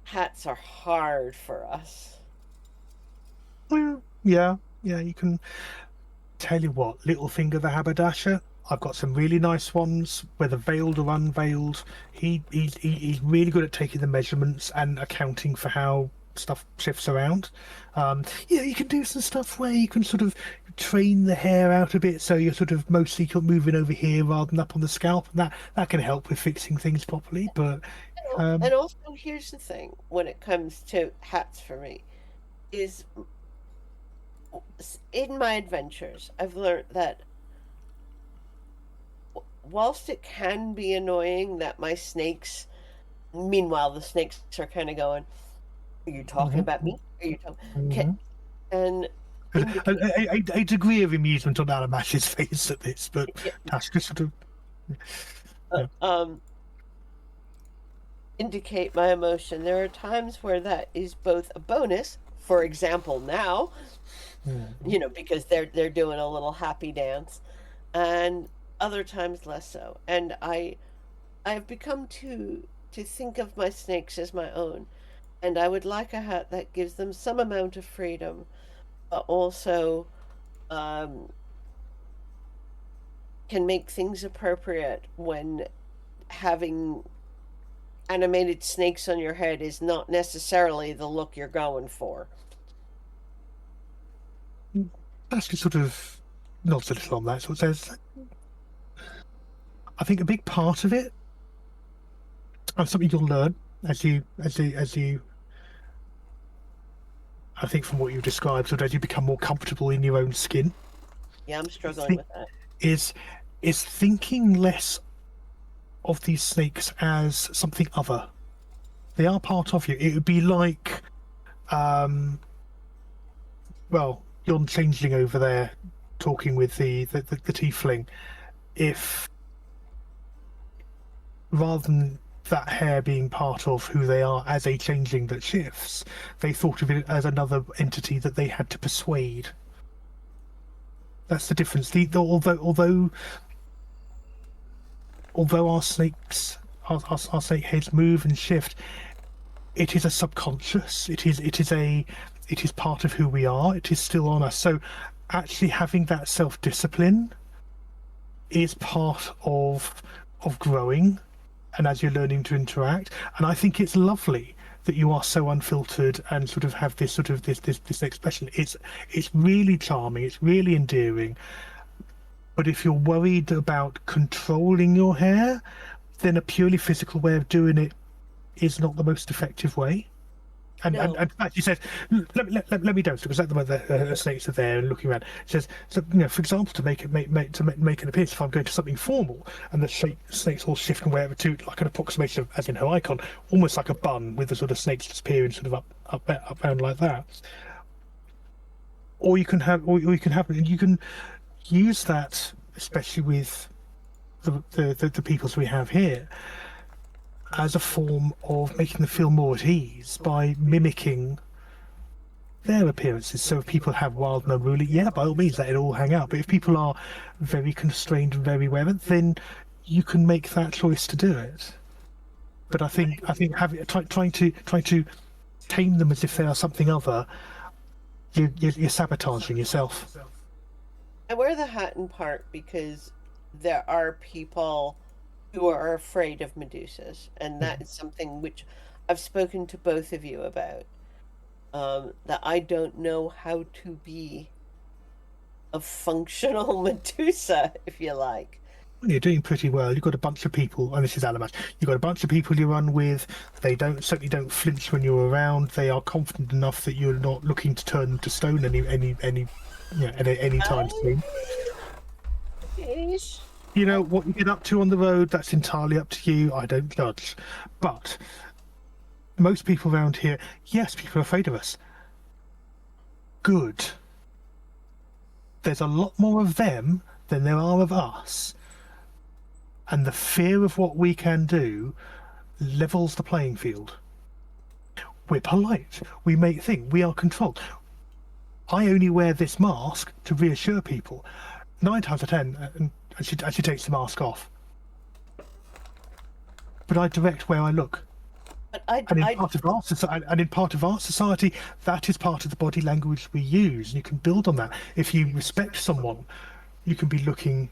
hats are hard for us. Well, yeah, you can tell you what, Littlefinger the haberdasher, I've got some really nice ones, whether veiled or unveiled. He's really good at taking the measurements and accounting for how stuff shifts around. You can do some stuff where you can sort of train the hair out a bit, so you're sort of mostly moving over here rather than up on the scalp, and that can help with fixing things properly. But And also, here's the thing: when it comes to hats for me, is in my adventures, I've learned that whilst it can be annoying that my snakes, meanwhile the snakes are kind of going, "Are you talking about me? Are you talking?" And a degree of amusement on Alamash's face at this, but Tashka sort of indicate my emotion. There are times where that is both a bonus, for example now, because they're doing a little happy dance, and other times less so. And I've become to think of my snakes as my own, and I would like a hat that gives them some amount of freedom, but also can make things appropriate when having animated snakes on your head is not necessarily the look you're going for. Tashka sort of nods a little on that, sort of says, I think a big part of it, and something you'll learn as you I think from what you described, sort of as you become more comfortable in your own skin. Yeah, I'm struggling with that. Is thinking less of these snakes as something other. They are part of you. It would be like, yon changeling over there talking with the tiefling. If rather than that hair being part of who they are as a changeling that shifts, they thought of it as another entity that they had to persuade. That's the difference. Although our snakes, our snake heads move and shift, it is a subconscious. It is part of who we are. It is still on us. So, actually having that self-discipline is part of growing, and as you're learning to interact. And I think it's lovely that you are so unfiltered and sort of have this this expression. It's really charming. It's really endearing. But if you're worried about controlling your hair, then a purely physical way of doing it is not the most effective way. And in fact, she said, "Let me dance," because at the moment the snakes are there and looking around. She says, "So, for example, to make an appearance, if I'm going to something formal, and the snakes all shift and wherever to, like an approximation of, as in her icon, almost like a bun with the sort of snakes disappearing sort of up down like that. Or you can use that, especially with the peoples we have here, as a form of making them feel more at ease by mimicking their appearances. So if people have wild and unruly, by all means let it all hang out. But if people are very constrained and very wary, then you can make that choice to do it. But I think trying to tame them as if they are something other, you're sabotaging yourself. I wear the hat in part because there are people who are afraid of Medusas, and that is something which I've spoken to both of you about. That I don't know how to be a functional Medusa, if you like. You're doing pretty well. You've got a bunch of people, and this is Alamash. You've got a bunch of people you run with. They certainly don't flinch when you're around. They are confident enough that you're not looking to turn them to stone any time soon. Ish. What you get up to on the road, that's entirely up to you. I don't judge. But most people around here, yes, people are afraid of us. Good. There's a lot more of them than there are of us. And the fear of what we can do levels the playing field. We're polite. We make things. We are controlled. I only wear this mask to reassure people. 9 times out of 10, and she takes the mask off. But I direct where I look. But in part of our society, that is part of the body language we use, and you can build on that. If you respect someone, you can be looking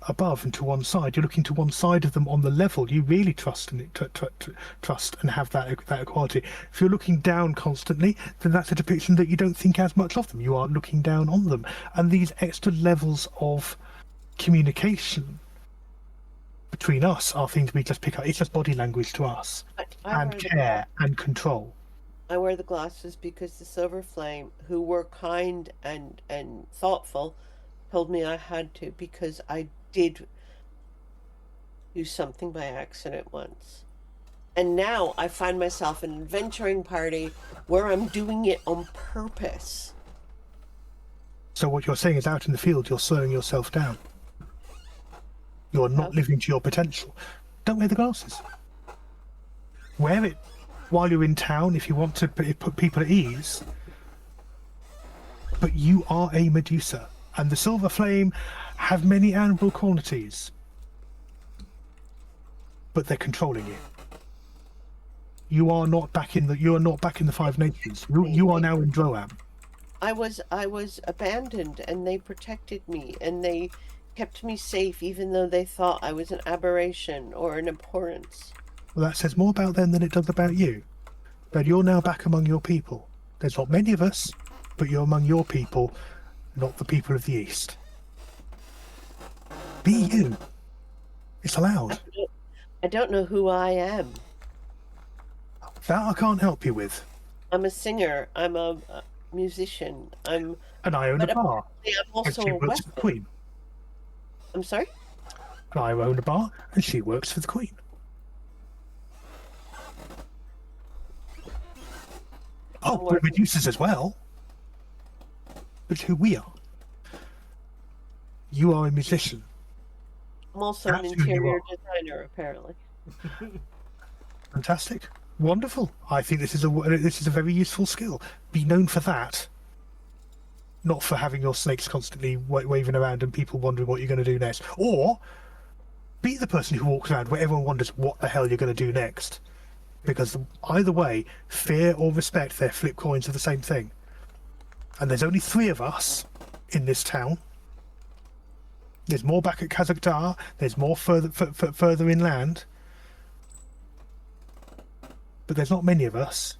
above and to one side. You're looking to one side of them on the level you really trust and trust and have that equality. If you're looking down constantly, then that's a depiction that you don't think as much of them. You are looking down on them, and these extra levels of communication between us are things we just pick up. It's just body language to us, and care and control. I wear the glasses because the Silver Flame, who were kind and thoughtful, told me I had to, because I did do something by accident once. And now I find myself in an adventuring party where I'm doing it on purpose. So what you're saying is, out in the field, you're slowing yourself down. You're not living to your potential. Don't wear the glasses. Wear it while you're in town if you want to put people at ease. But you are a Medusa, and the Silver Flame have many admirable qualities. But they're controlling you. You are not back in the Five Nations. You are now in Droam. I was abandoned, and they protected me, and they kept me safe, even though they thought I was an aberration or an abhorrence. Well, that says more about them than it does about you. But you're now back among your people. There's not many of us, but you're among your people, not the people of the East. Be you. It's allowed. I don't know who I am. That I can't help you with. I'm a singer. I'm a musician. And I own a bar. I'm also and she a works for the Queen. I'm sorry? And I own a bar, and she works for the Queen. Oh, we're Medusas as well. But who we are. You are a musician. I'm also an That's who you interior are. designer, apparently. Fantastic. Wonderful. I think this is a very useful skill. Be known for that. Not for having your snakes constantly waving around and people wondering what you're going to do next. Or be the person who walks around where everyone wonders what the hell you're going to do next. Because either way, fear or respect, they're flip coins of the same thing. And there's only 3 of us in this town. There's more back at Kazakhdar. There's more further inland. But there's not many of us.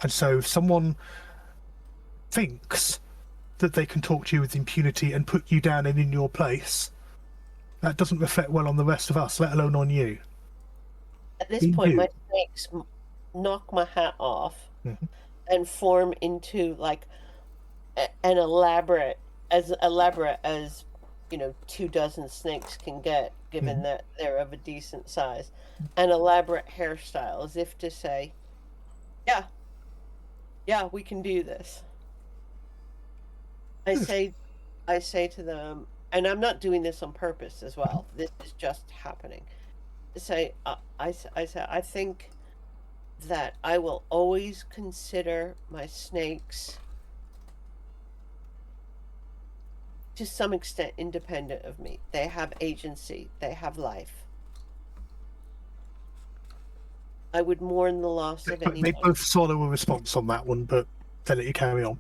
And so if someone thinks that they can talk to you with impunity and put you down and in your place, that doesn't reflect well on the rest of us, let alone on you. At this point, my snakes knock my hat off and form into like an elaborate as 24 snakes can get, given that they're of a decent size, an elaborate hairstyle, as if to say, yeah, we can do this. I say to them, and I'm not doing this on purpose as well. This is just happening. I think that I will always consider my snakes to some extent independent of me. They have agency. They have life. I would mourn the loss of any. They both swallow a response on that one, but they let you carry on.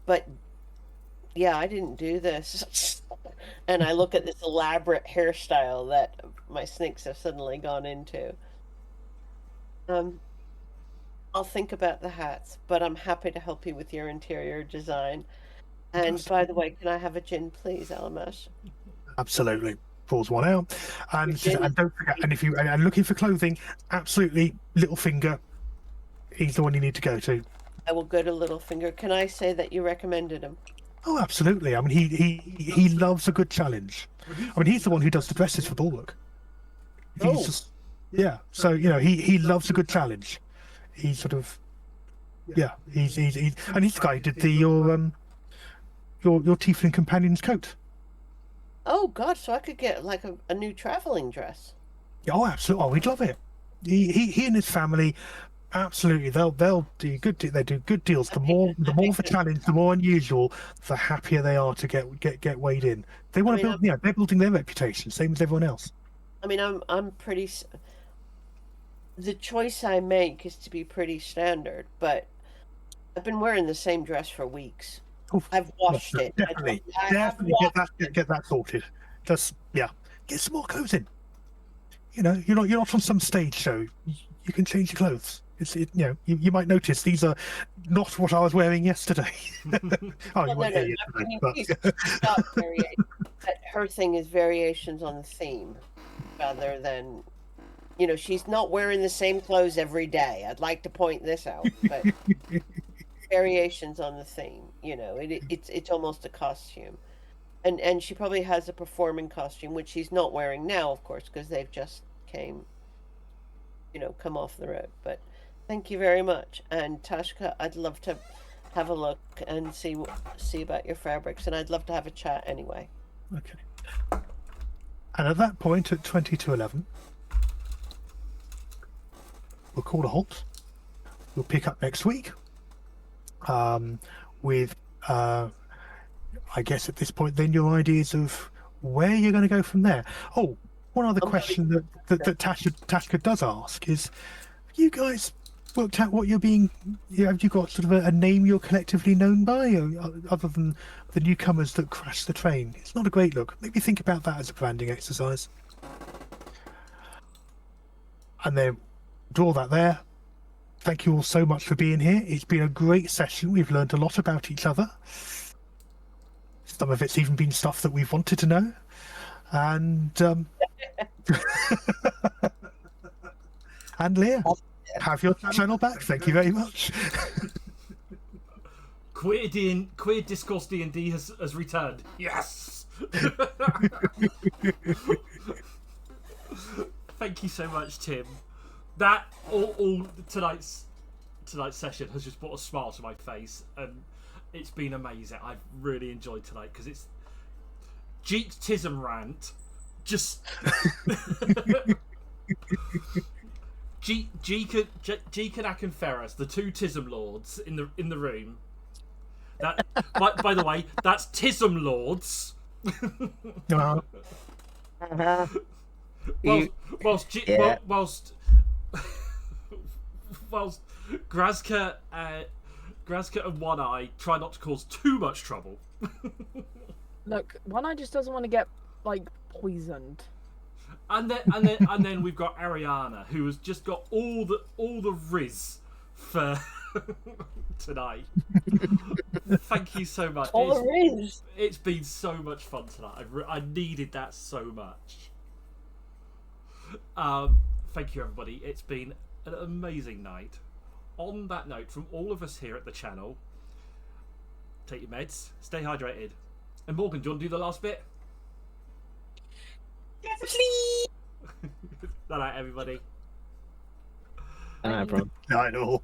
But yeah, I didn't do this. And I look at this elaborate hairstyle that my snakes have suddenly gone into. I'll think about the hats, but I'm happy to help you with your interior design. And by the way, can I have a gin, please, Alamash? Absolutely. Pulls one out. And don't forget, and if you are looking for clothing, absolutely, Littlefinger, he's the one you need to go to. I will go to Littlefinger. Can I say that you recommended him? Oh, absolutely. I mean, he loves a good challenge. I mean, he's the one who does the dresses for Bulwark. Yeah. So he loves a good challenge. He's sort of, he's and he's the guy who did your Tiefling companion's coat. Oh God! So I could get like a new traveling dress. Oh, absolutely. Oh, we'd love it. He and his family. Absolutely, they'll do good. They do good deals. The more of a challenge, the more unusual, the happier they are to get weighed in. They want to build. Yeah, they're building their reputation, same as everyone else. I mean, I'm pretty. The choice I make is to be pretty standard, but I've been wearing the same dress for weeks. I've washed it. Definitely, I have definitely washed get that sorted. Just get some more clothes in. You know, you're not on some stage show. You can change your clothes. You might notice these are not what I was wearing yesterday. Oh, you Well, weren't no, here I mean, yesterday. she's got variations. But her thing is variations on the theme, rather than, she's not wearing the same clothes every day. I'd like to point this out, but variations on the theme. It's almost a costume, and she probably has a performing costume, which she's not wearing now, of course, because they've just come off the road. But thank you very much, and Tashka, I'd love to have a look and see about your fabrics, and I'd love to have a chat anyway. Okay. And at that point, at 20 to 11, we'll call a halt. We'll pick up next week with, I guess at this point, then your ideas of where you're going to go from there. Oh, one other question that Tashka does ask is, have you guys worked out what you're being? Have you got sort of a name you're collectively known by, or, other than the newcomers that crashed the train? It's not a great look. Maybe think about that as a branding exercise. And then draw that there. Thank you all so much for being here. It's been a great session. We've learned a lot about each other. Some of it's even been stuff that we've wanted to know. And and Leah, have your channel back. Thank you very much. Queer Discourse D&D has returned. Yes. Thank you so much, Tim. That all tonight's session has just brought a smile to my face, and it's been amazing. I've really enjoyed tonight because it's Jeek's Tism rant. Just Jeek and Akenferris, the two Tism lords in the room. That by the way, that's Tism lords. Whilst Grazka and One Eye try not to cause too much trouble. Look, One Eye just doesn't want to get poisoned. And then we've got Ariana, who has just got all the riz for tonight. Thank you so much. All the riz. It's been so much fun tonight. I needed that so much. Thank you, everybody. It's been an amazing night. On that note, from all of us here at the channel, take your meds, stay hydrated. And Morgan, do you want to do the last bit? Definitely. Good night, everybody. Good night, everyone. I know.